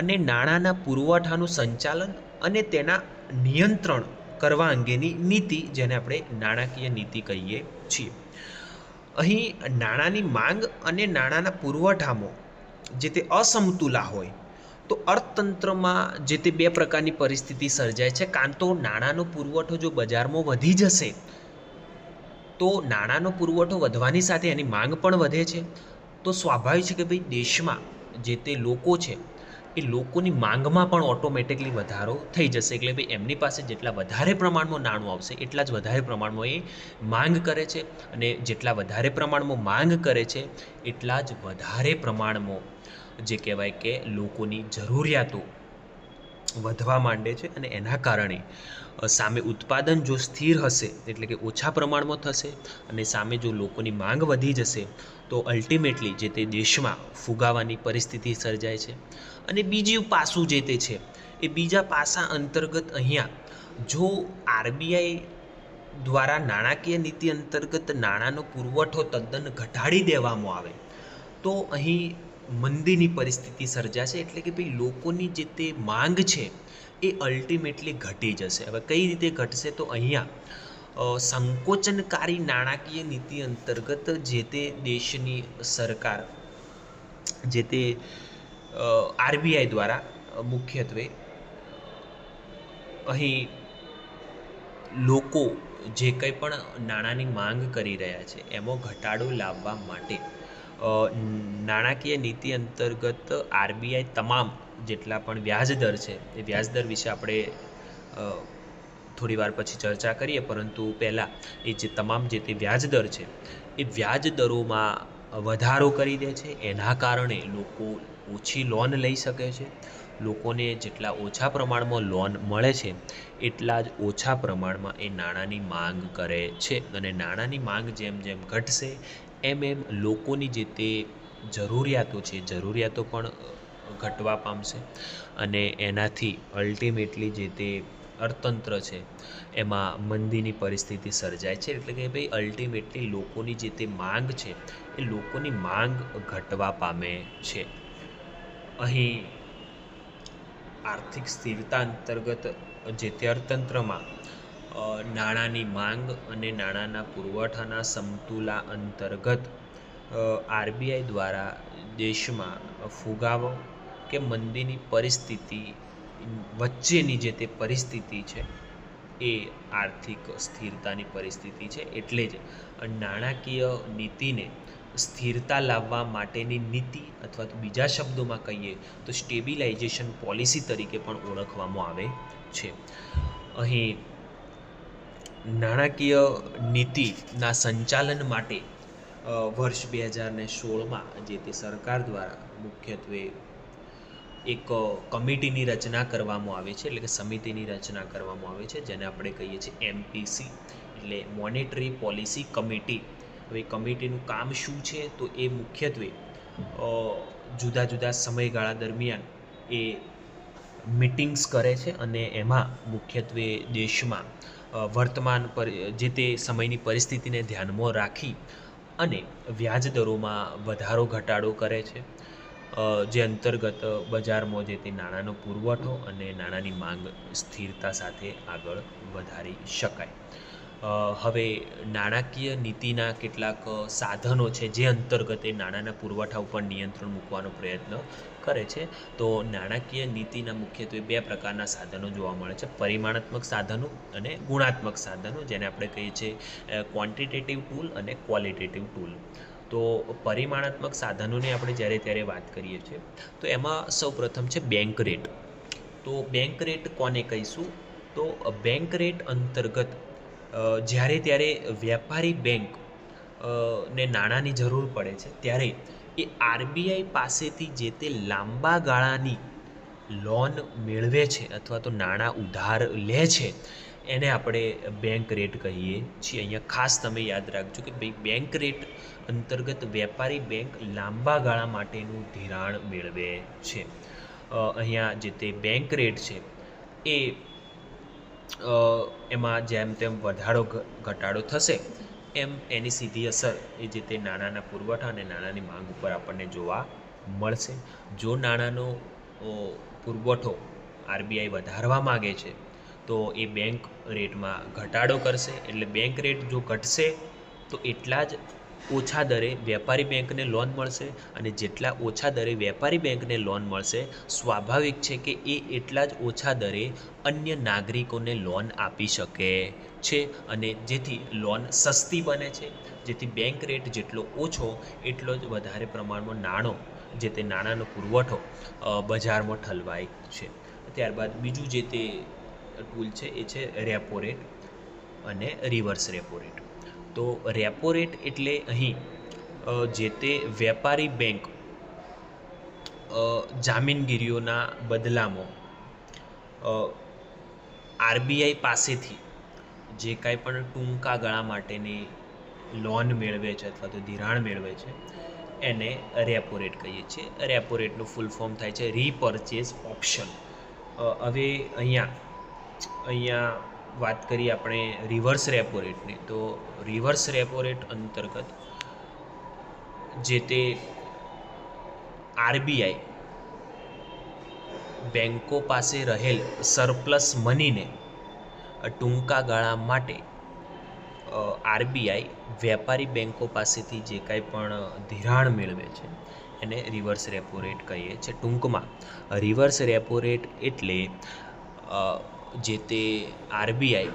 અને નાણાંના પુરવઠાનું સંચાલન અને તેના નિયંત્રણ કરવા અંગેની નીતિ, જેને આપણે નાણાકીય નીતિ કહીએ છીએ. અહીં નાણાંની માંગ અને નાણાંના પુરવઠામાં જે તે અસમતુલા હોય તો અર્થતંત્રમાં જે તે બે પ્રકારની પરિસ્થિતિ સર્જાય છે. કાં તો નાણાંનો પુરવઠો જો બજારમાં વધી જશે તો નાણાંનો પુરવઠો વધવાની સાથે એની માંગ પણ વધે છે, તો સ્વાભાવિક છે કે ભાઈ દેશમાં જે તે લોકો છે એ લોકોની માંગમાં પણ ઓટોમેટિકલી વધારો થઈ જશે. એટલે ભાઈ એમની પાસે જેટલા વધારે પ્રમાણમાં નાણું આવશે એટલા જ વધારે પ્રમાણમાં એ માંગ કરે છે અને જેટલા વધારે પ્રમાણમાં માંગ કરે છે એટલા જ વધારે પ્રમાણમાં જે કહેવાય કે લોકોની જરૂરિયાતો વધવા માંડે છે અને એના કારણે સામે ઉત્પાદન જો સ્થિર હશે એટલે કે ઓછા પ્રમાણમાં થશે અને સામે જો લોકોની માંગ વધી જશે તો અલ્ટિમેટલી જે તે દેશમાં ફુગાવાની પરિસ્થિતિ સર્જાય છે. અને બીજું પાસું જે તે છે એ બીજા પાસા અંતર્ગત અહીંયા જો આરબીઆઈ દ્વારા નાણાકીય નીતિ અંતર્ગત નાણાંનો પુરવઠો તદ્દન ઘટાડી દેવામાં આવે તો અહીં મંદીની પરિસ્થિતિ સર્જાશે. એટલે કે ભાઈ લોકોની જે તે માંગ છે એ અલ્ટિમેટલી ઘટી જશે. હવે કઈ રીતે ઘટશે? તો અહીંયા સંકોચનકારી નાણાકીય નીતિ અંતર્ગત જે તે દેશની સરકાર, જે તે આરબીઆઈ દ્વારા મુખ્યત્વે અહીં લોકો જે કંઈ પણ નાણાંની માંગ કરી રહ્યા છે એમાં ઘટાડો લાવવા માટે નાણાકીય નીતિ અંતર્ગત આરબીઆઈ તમામ જેટલા પણ વ્યાજદર છે એ વ્યાજદર વિશે આપણે થોડી વાર પછી ચર્ચા કરીએ, પરંતુ પહેલાં એ જે તમામ જે તે વ્યાજદર છે એ વ્યાજદરોમાં વધારો કરી દે છે. એના કારણે લોકો ઓછી લોન લઈ શકે છે. લોકોને જેટલા ઓછા પ્રમાણમાં લોન મળે છે એટલા જ ઓછા પ્રમાણમાં એ નાણાંની માંગ કરે છે, અને નાણાંની માંગ જેમ જેમ ઘટશે એમ એમ લોકોની જે તે જરૂરિયાતો છે જરૂરિયાતો પણ ઘટવા પામશે, અને એનાથી અલ્ટિમેટલી જે તે અર્થતંત્ર છે એમાં મંદીની પરિસ્થિતિ સર્જાય છે. એટલે કે ભાઈ અલ્ટિમેટલી લોકોની જે તે માંગ છે એ લોકોની માંગ ઘટવા પામે છે. અહીં આર્થિક સ્થિરતા અંતર્ગત જે તે અર્થતંત્રમાં નાણાંની માંગ અને નાણાંના પુરવઠાના સમતુલા અંતર્ગત આરબીઆઈ દ્વારા દેશમાં ફુગાવો કે મંદીની પરિસ્થિતિ વચ્ચેની જે તે પરિસ્થિતિ છે એ આર્થિક સ્થિરતાની પરિસ્થિતિ છે. એટલે જ નાણાકીય નીતિને સ્થિરતા લાવવા માટેની નીતિ, અથવા તો બીજા શબ્દોમાં કહીએ તો સ્ટેબિલાઇઝેશન પોલિસી તરીકે પણ ઓળખવામાં આવે છે. અહીં નાણાકીય નીતિના સંચાલન માટે વર્ષ 2016માં જે તે સરકાર દ્વારા મુખ્યત્વે એક કમિટીની રચના કરવામાં આવે છે, એટલે કે સમિતિની રચના કરવામાં આવે છે, જેને આપણે કહીએ છીએ એમપીસી, એટલે મોનેટરી પોલિસી કમિટી. હવે કમિટીનું કામ શું છે? તો એ મુખ્યત્વે જુદા જુદા સમયગાળા દરમિયાન એ મીટિંગ્સ કરે છે, અને એમાં મુખ્યત્વે દેશમાં વર્તમાન જે તે સમયની પરિસ્થિતિને ધ્યાનમાં રાખી અને વ્યાજદરોમાં વધારો ઘટાડો કરે છે, જે અંતર્ગત બજારમાં જે તે નાણાંનો પુરવઠો અને નાણાંની માંગ સ્થિરતા સાથે આગળ વધારી શકાય. હવે નાણાકીય નીતિના કેટલાક સાધનો છે જે અંતર્ગત એ નાણાંના પુરવઠા ઉપર નિયંત્રણ મૂકવાનો પ્રયત્ન કરે છે. તો નાણાકીય નીતિના મુખ્યત્વે બે પ્રકારના સાધનો જોવા મળે છે: પરિમાણાત્મક સાધનો અને ગુણાત્મક સાધનો, જેને આપણે કહીએ છીએ ક્વોન્ટિટેટિવ ટૂલ અને ક્વોલિટેટિવ ટૂલ. તો પરિમાણાત્મક સાધનોની આપણે જ્યારે ત્યારે વાત કરીએ છીએ તો એમાં સૌપ્રથમ છે બેંક રેટ. તો બેંક રેટ કોને કહીશું? તો બેંક રેટ અંતર્ગત જ્યારે ત્યારે વેપારી બેંક ને નાણાંની જરૂર પડે છે ત્યારે એ આરબીઆઈ પાસેથી જે તે લાંબા ગાળાની લોન મેળવે છે અથવા તો નાણાં ઉધાર લે છે એને આપણે બેંક રેટ કહીએ છીએ. અહીંયા ખાસ તમે યાદ રાખજો કે ભાઈ બેંક રેટ અંતર્ગત વેપારી બેંક લાંબા ગાળા માટેનું ધિરાણ મેળવે છે. અહીંયા જે તે બેંક રેટ છે એ એમાં જેમ તેમ વધારો ઘટાડો થશે એમ એની સીધી અસર એ જે તે નાણાંના પુરવઠા અને નાણાંની માંગ ઉપર આપણને જોવા મળશે. જો નાણાંનો પુરવઠો આરબીઆઈ વધારવા માગે છે તો એ બેંક રેટમાં ઘટાડો કરશે, એટલે બેંક રેટ જો ઘટશે તો એટલા જ ઓછા દરે વેપારી બેંકને લોન મળશે, અને જેટલા ઓછા દરે વેપારી બેંકને લોન મળશે સ્વાભાવિક છે કે એ એટલા જ ઓછા દરે અન્ય નાગરિકોને લોન આપી શકે છે, અને જેથી લોન સસ્તી બને છે. જેથી બેંક રેટ જેટલો ઓછો એટલો જ વધારે પ્રમાણમાં નાણો જે તે નાણાંનો પુરવઠો બજારમાં ઠલવાય છે. ત્યારબાદ બીજું જે તે ટૂલ છે એ છે રેપો રેટ અને રિવર્સ રેપો રેટ. તો રેપો રેટ એટલે અહીં જે તે વેપારી બેંક જામીનગીરીઓના બદલામાં આરબીઆઈ પાસેથી જે કાંઈ પણ ટૂંકા ગાળા માટેની લોન મેળવે છે અથવા તો ધિરાણ મેળવે છે એને રેપો રેટ કહીએ છીએ. રેપો રેટનું ફૂલ ફોર્મ થાય છે રીપર્ચેઝ ઓપ્શન. હવે અહીંયા વાત કરીએ આપણે રિવર્સ રેપો રેટની. તો રિવર્સ રેપો રેટ અંતર્ગત જે તે આરબીઆઈ બેન્કો પાસે રહેલ સરપ્લસ મનીને ટૂંકા ગાળા માટે આરબીઆઈ વેપારી બેન્કો પાસેથી જે કાંઈ પણ ધિરાણ મેળવે છે એને રિવર્સ રેપો રેટ કહીએ છીએ. ટૂંકમાં રિવર્સ રેપો રેટ એટલે જે તે આરબીઆઈ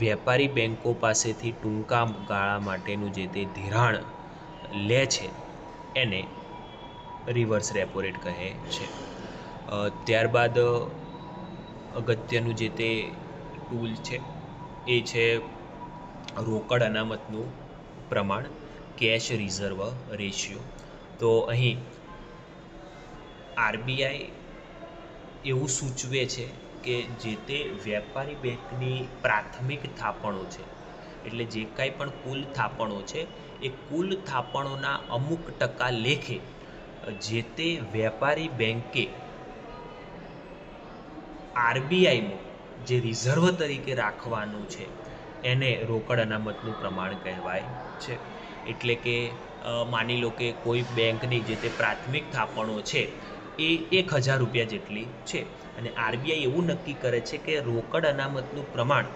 વેપારી બેન્કો પાસેથી ટૂંકા ગાળા માટેનું જે તે ધિરાણ લે છે એને રિવર્સ રેપો રેટ કહે છે. ત્યારબાદ અગત્યનું જે તે ટૂલ છે એ છે રોકડ અનામતનું પ્રમાણ, કેશ રિઝર્વ રેશિયો. તો અહીં આરબીઆઈ એવું સૂચવે છે કે જે તે વેપારી બેંકની પ્રાથમિક થાપણો છે, એટલે જે કાંઈ પણ કુલ થાપણો છે એ કુલ થાપણોના અમુક ટકા લેખે જે તે વેપારી બેંકે આરબીઆઈમાં જે રિઝર્વ તરીકે રાખવાનું છે એને રોકડ અનામતનું પ્રમાણ કહેવાય છે. એટલે કે માની લો કે કોઈ બેંકની જે તે પ્રાથમિક થાપણો છે એ 1,000 રૂપિયા જેટલી છે અને આરબીઆઈ એવું નક્કી કરે છે કે રોકડ અનામતનું પ્રમાણ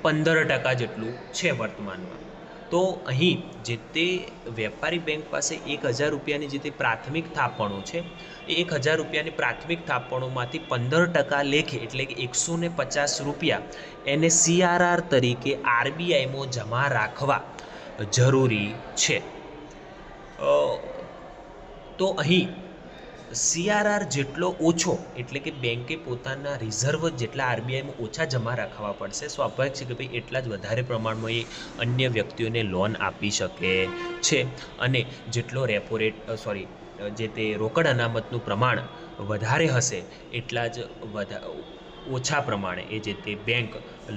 15% જેટલું છે વર્તમાનમાં. તો અહીં જે તે વેપારી બેંક પાસે 1,000 રૂપિયાની જે તે પ્રાથમિક થાપણો છે એ 1,000 રૂપિયાની પ્રાથમિક થાપણોમાંથી 15% લેખે એટલે કે 150 રૂપિયા એને CRR તરીકે આરબીઆઈમાં જમા રાખવા જરૂરી છે. તો અહીં CRR જેટલો ઓછો એટલે કે બેંકે પોતાના રિઝર્વ જેટલા આરબીઆઈમાં ઓછા જમા રાખવા પડશે, સ્વાભાવિક છે કે ભાઈ એટલા જ વધારે પ્રમાણમાં એ અન્ય વ્યક્તિઓને લોન આપી શકે છે. અને જેટલો રેપો રેટ જે તે રોકડ અનામતનું પ્રમાણ વધારે હશે એટલા જ ઓછા પ્રમાણે એ જે તે બેંક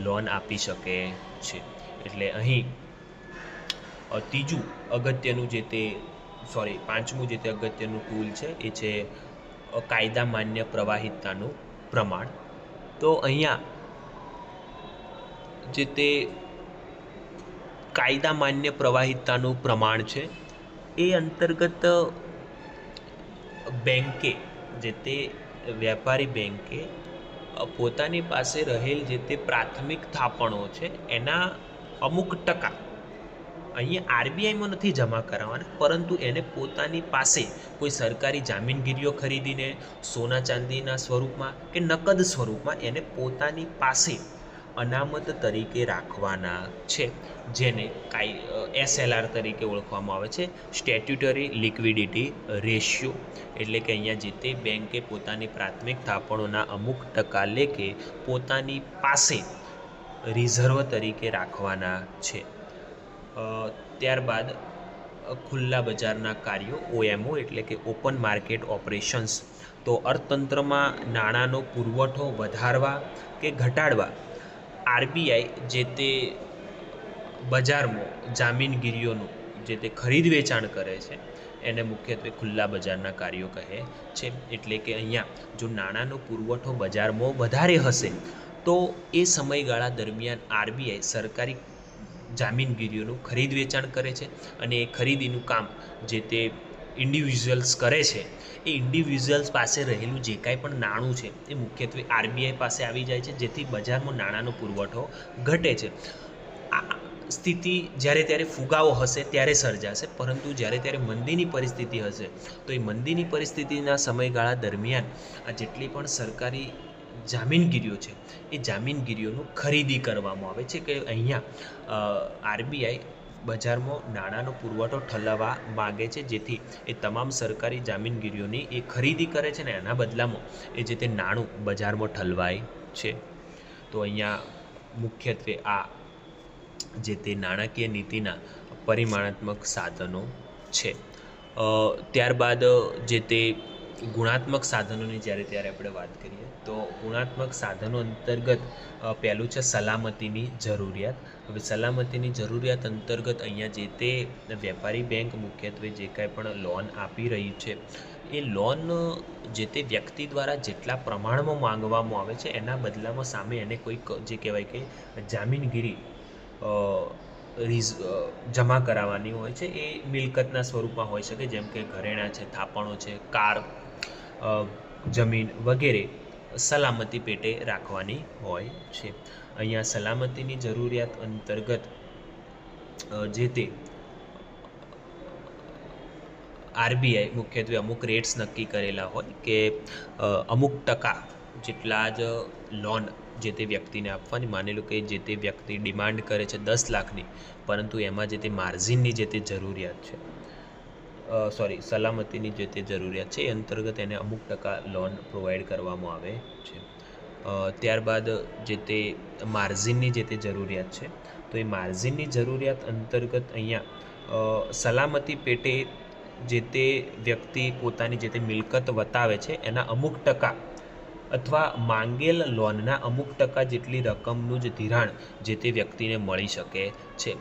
લોન આપી શકે છે. એટલે અહીં ત્રીજું અગત્યનું જે તે પાંચમું જે તે અગત્યનું ટૂલ છે એ છે કાયદા માન્ય પ્રવાહિતતાનું પ્રમાણ. તો અહીંયા જે તે કાયદા માન્ય પ્રવાહિતતાનું પ્રમાણ છે એ અંતર્ગત બેંકે જે તે વેપારી બેંકે પોતાની પાસે રહેલ જે તે પ્રાથમિક થાપણો છે એના અમુક ટકા અહીંયા આરબીઆઈમાં નથી જમા કરાવવાના, પરંતુ એને પોતાની પાસે કોઈ સરકારી જામીનગીરીઓ ખરીદીને સોના ચાંદીના સ્વરૂપમાં કે નકદ સ્વરૂપમાં એને પોતાની પાસે અનામત તરીકે રાખવાના છે, જેને SLR તરીકે ઓળખવામાં આવે છે, સ્ટેટ્યુટરી લિક્વિડિટી રેશિયો. એટલે કે અહીંયા જે તે બેંકે પોતાની પ્રાથમિક થાપણોના અમુક ટકા લેખે પોતાની પાસે રિઝર્વ તરીકે રાખવાના છે. ત્યારબાદ ખુલ્લા બજારના કાર્યો OMO એટલે કે ઓપન માર્કેટ ઓપરેશન્સ. તો અર્થતંત્રમાં નાણાંનો પુરવઠો વધારવા કે ઘટાડવા આરબીઆઈ જે તે બજારમાં જામીનગીરીઓનું જે તે ખરીદ વેચાણ કરે છે એને મુખ્યત્વે ખુલ્લા બજારના કાર્યો કહે છે. એટલે કે અહીંયા જો નાણાંનો પુરવઠો બજારમાં વધારે હશે તો એ સમયગાળા દરમિયાન આરબીઆઈ સરકારી જામીનગીરીઓનું ખરીદ વેચાણ કરે છે અને એ ખરીદીનું કામ જે તે ઇન્ડિવિજ્યુઅલ્સ કરે છે. એ ઇન્ડિવિજ્યુઅલ્સ પાસે રહેલું જે કાંઈ પણ નાણું છે એ મુખ્યત્વે આરબીઆઈ પાસે આવી જાય છે, જેથી બજારમાં નાણાંનો પુરવઠો ઘટે છે. આ સ્થિતિ જ્યારે ત્યારે ફુગાવો હશે ત્યારે સર્જાશે, પરંતુ જ્યારે ત્યારે મંદીની પરિસ્થિતિ હશે તો એ મંદીની પરિસ્થિતિના સમયગાળા દરમિયાન આ જેટલી પણ સરકારી જામીનગીરીઓ છે એ જામીનગીરીઓનું ખરીદી કરવામાં આવે છે. કે અહીંયા આરબીઆઈ બજારમાં નાણાંનો પુરવઠો ઠલવવા માગે છે, જેથી એ તમામ સરકારી જામીનગીરીઓની એ ખરીદી કરે છે ને એના બદલામાં એ જે તે નાણું બજારમાં ઠલવાય છે. તો અહીંયા મુખ્યત્વે આ જે તે નાણાકીય નીતિના પરિમાણાત્મક સાધનો છે. ત્યારબાદ જે તે ગુણાત્મક સાધનોની જ્યારે ત્યારે આપણે વાત કરીએ તો ગુણાત્મક સાધનો અંતર્ગત પહેલું છે સલામતીની જરૂરિયાત. હવે સલામતીની જરૂરિયાત અંતર્ગત અહીંયા જે તે વેપારી બેંક મુખ્યત્વે જે કાંઈ પણ લોન આપી રહી છે એ લોન જે તે વ્યક્તિ દ્વારા જેટલા પ્રમાણમાં માંગવામાં આવે છે એના બદલામાં સામે એને કોઈક જે કહેવાય કે જામીનગીરી જમા કરાવવાની હોય છે. એ મિલકતના સ્વરૂપમાં હોઈ શકે, જેમ કે ઘરેણાં છે, થાપણો છે, કાર જમીન વગેરે સલામતી પેટે રાખવાની હોય છે. અહીંયા સલામતીની જરૂરિયાત અંતર્ગત જે તે આરબીઆઈ મુખ્યત્વે અમુક રેટ્સ નક્કી કરેલા હોય કે અમુક ટકા જેટલા જ લોન જે તે વ્યક્તિને આપવાની. માની લો કે જે તે વ્યક્તિ ડિમાન્ડ કરે છે 10 લાખની, પરંતુ એમાં જે તે માર્જિનની જે તે જરૂરિયાત છે, સલામતીની જે તે જરૂરિયાત છે એ અંતર્ગત એને અમુક ટકા લોન પ્રોવાઈડ કરવામાં આવે છે. ત્યારબાદ જે તે માર્જિનની જે તે જરૂરિયાત છે, તો એ માર્જિનની જરૂરિયાત અંતર્ગત અહીંયા સલામતી પેટે જે તે વ્યક્તિ પોતાની જે તે મિલકત વતાવે છે એના અમુક ટકા અથવા માંગેલ લોનના અમુક ટકા જેટલી રકમનું જ ધિરાણ જે તે વ્યક્તિને મળી શકે છે.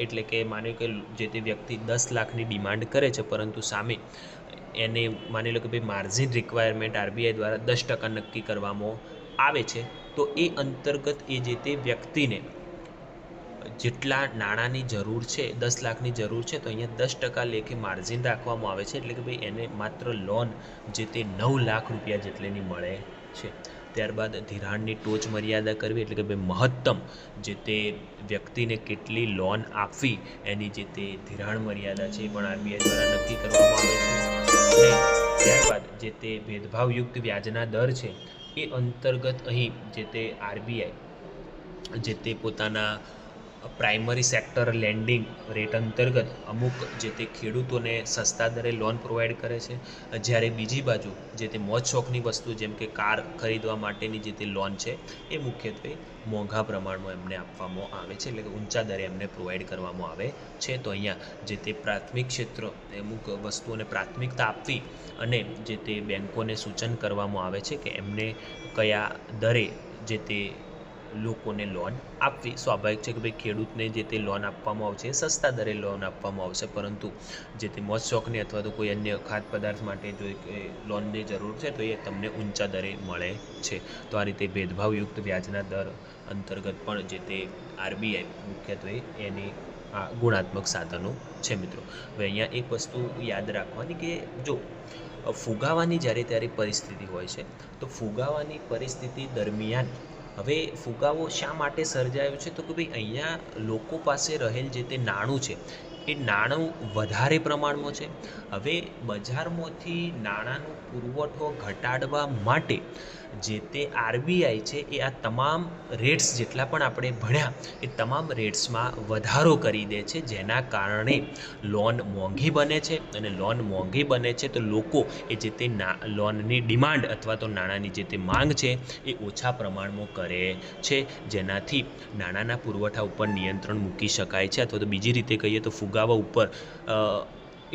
એટલે કે માની કે જે તે વ્યક્તિ 10 લાખની ડિમાન્ડ કરે છે, પરંતુ સામે એને માની લો કે ભાઈ માર્જિન રિક્વાયરમેન્ટ આરબીઆઈ દ્વારા 10% નક્કી કરવામાં આવે છે, તો એ અંતર્ગત એ જે તે વ્યક્તિને જેટલા નાણાંની જરૂર છે, 10 લાખની જરૂર છે, તો અહીંયા 10% લેખે માર્જિન રાખવામાં આવે છે. એટલે કે ભાઈ એને માત્ર લોન જે તે 9 લાખ રૂપિયા જેટલીની મળે છે. ત્યારબાદ ધિરાણની ટોચ મર્યાદા કરવી, એટલે કે ભાઈ મહત્તમ જે તે વ્યક્તિને કેટલી લોન આપવી એની જે તે ધિરાણ મર્યાદા છે એ પણ આરબીઆઈ દ્વારા નક્કી કરવામાં આવે છે. અને ત્યારબાદ જે તે ભેદભાવયુક્ત વ્યાજના દર છે એ અંતર્ગત અહીં જે તે આરબીઆઈ જે તે પોતાના પ્રાઇમરી સેક્ટર લેન્ડિંગ રેટ અંતર્ગત અમુક જે તે ખેડૂતોને સસ્તા દરે લોન પ્રોવાઈડ કરે છે, જ્યારે બીજી બાજુ જે તે મોજ શોખની વસ્તુ જેમ કે કાર ખરીદવા માટેની જે તે લોન છે એ મુખ્યત્વે મોંઘા પ્રમાણમાં એમને આપવામાં આવે છે, એટલે કે ઊંચા દરે એમને પ્રોવાઈડ કરવામાં આવે છે. તો અહીંયા જે તે પ્રાથમિક ક્ષેત્ર અમુક વસ્તુઓને પ્રાથમિકતા આપવી અને જે તે બેન્કોને સૂચન કરવામાં આવે છે કે એમને કયા દરે જે તે લોકોને લોન આપવી. સ્વાભાવિક છે કે ભાઈ ખેડૂતને જે તે લોન આપવામાં આવશે એ સસ્તા દરે લોન આપવામાં આવશે, પરંતુ જે તે મોજ શોખની અથવા તો કોઈ અન્ય ખાદ્ય પદાર્થ માટે જો લોનની જરૂર છે તો એ તમને ઊંચા દરે મળે છે. તો આ રીતે ભેદભાવયુક્ત વ્યાજના દર અંતર્ગત પણ જે તે આરબીઆઈ મુખ્યત્વે એની આ ગુણાત્મક સાધનો છે મિત્રો. હવે અહીંયા એક વસ્તુ યાદ રાખવાની કે જો ફુગાવાની જ્યારે ત્યારે પરિસ્થિતિ હોય છે, તો ફુગાવાની પરિસ્થિતિ દરમિયાન હવે ફુગાવો શા માટે સર્જાયો છે, તો કે ભાઈ અહીંયા લોકો પાસે રહેલ જે તે નાણું છે એ નાણું વધારે પ્રમાણમાં છે. હવે બજારમાંથી નાણાંનો પુરવઠો ઘટાડવા માટે જે તે આરબીઆઈ છે એ આ તમામ રેટ્સ જેટલા પણ આપણે ભણ્યા એ તમામ રેટ્સમાં વધારો કરી દે છે, જેના કારણે લોન મોંઘી બને છે. અને લોન મોંઘી બને છે તો લોકો એ જે તે લોનની ડિમાન્ડ અથવા તો નાણાંની જે તે માંગ છે એ ઓછા પ્રમાણમાં કરે છે, જેનાથી નાણાંના પુરવઠા ઉપર નિયંત્રણ મૂકી શકાય છે, અથવા તો બીજી રીતે કહીએ તો ફુગાવા ઉપર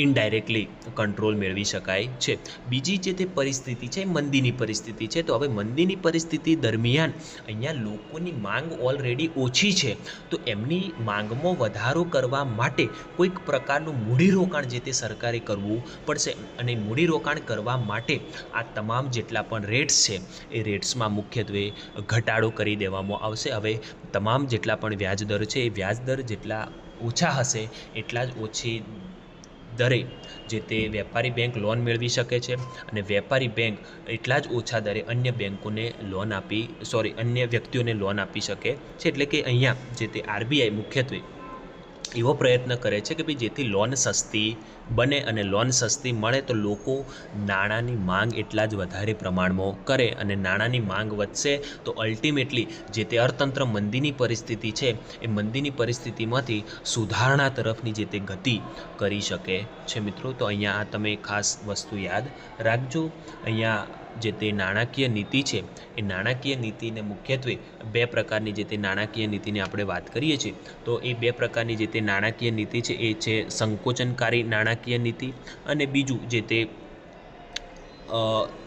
ઇનડાયરેક્ટલી કંટ્રોલ મેળવી શકાય છે. બીજી જે તે પરિસ્થિતિ છે મંદીની પરિસ્થિતિ છે. તો હવે મંદીની પરિસ્થિતિ દરમિયાન અહીંયા લોકોની માંગ ઓલરેડી ઓછી છે, તો એમની માંગમાં વધારો કરવા માટે કોઈક પ્રકારનું મૂડીરોકાણ જે તે સરકારે કરવું પડશે. અને મૂડીરોકાણ કરવા માટે આ તમામ જેટલા પણ રેટ્સ છે એ રેટ્સમાં મુખ્યત્વે ઘટાડો કરી દેવામાં આવશે. હવે તમામ જેટલા પણ વ્યાજદર છે એ વ્યાજદર જેટલા ઓછા હશે એટલા જ ઓછી દરે જે તે વેપારી બેંક લોન મેળવી શકે છે, અને વેપારી બેંક એટલા જ ઓછા દરે અન્ય બેંકોને લોન અન્ય વ્યક્તિઓને લોન આપી શકે છે. એટલે કે અહીંયા જે તે આરબીઆઈ મુખ્યત્વે એવો પ્રયત્ન કરે છે કે ભાઈ જેથી લોન સસ્તી બને, અને લોન સસ્તી મળે તો લોકો નાણાંની માંગ એટલા જ વધારે પ્રમાણમાં કરે, અને નાણાંની માંગ વધશે તો અલ્ટિમેટલી જે તે અર્થતંત્ર મંદીની પરિસ્થિતિ છે એ મંદીની પરિસ્થિતિમાંથી સુધારણા તરફની જે તે ગતિ કરી શકે છે મિત્રો. તો અહીંયા આ તમે ખાસ વસ્તુ યાદ રાખજો. અહીંયા જે તે નાણાકીય નીતિ છે એ નાણાકીય નીતિને મુખ્યત્વે બે પ્રકારની જે તે નાણાકીય નીતિની આપણે વાત કરીએ છીએ, તો એ બે પ્રકારની જે તે નાણાકીય નીતિ છે એ છે સંકોચનકારી નાણાકીય નીતિ, અને બીજું જે તે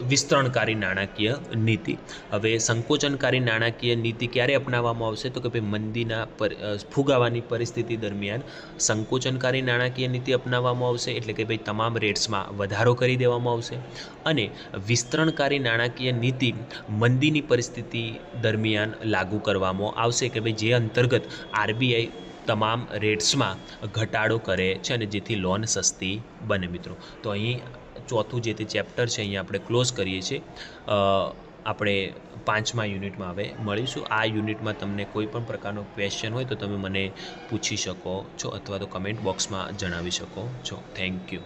વિસ્તરણકારી નાણાકીય નીતિ. હવે સંકોચનકારી નાણાકીય નીતિ ક્યારે અપનાવવામાં આવશે, તો કે ભાઈ મંદીના ફુગાવાની પરિસ્થિતિ દરમિયાન સંકોચનકારી નાણાકીય નીતિ અપનાવવામાં આવશે, એટલે કે ભાઈ તમામ રેટ્સમાં વધારો કરી દેવામાં આવશે. અને વિસ્તરણકારી નાણાકીય નીતિ મંદીની પરિસ્થિતિ દરમિયાન લાગુ કરવામાં આવશે, કે ભાઈ જે અંતર્ગત આરબીઆઈ તમામ રેટ્સમાં ઘટાડો કરે છે અને જેથી લોન સસ્તી બને મિત્રો. તો અહીં ચોથું જે તે ચેપ્ટર છે અહીંયા આપણે ક્લોઝ કરીએ છીએ. આપણે 5મા યુનિટમાં હવે મળીશું. આ યુનિટમાં તમને કોઈ પણ પ્રકારનો ક્વેશ્ચન હોય તો તમે મને પૂછી શકો છો અથવા તો કમેન્ટ બોક્સમાં જણાવી શકો છો. Thank you.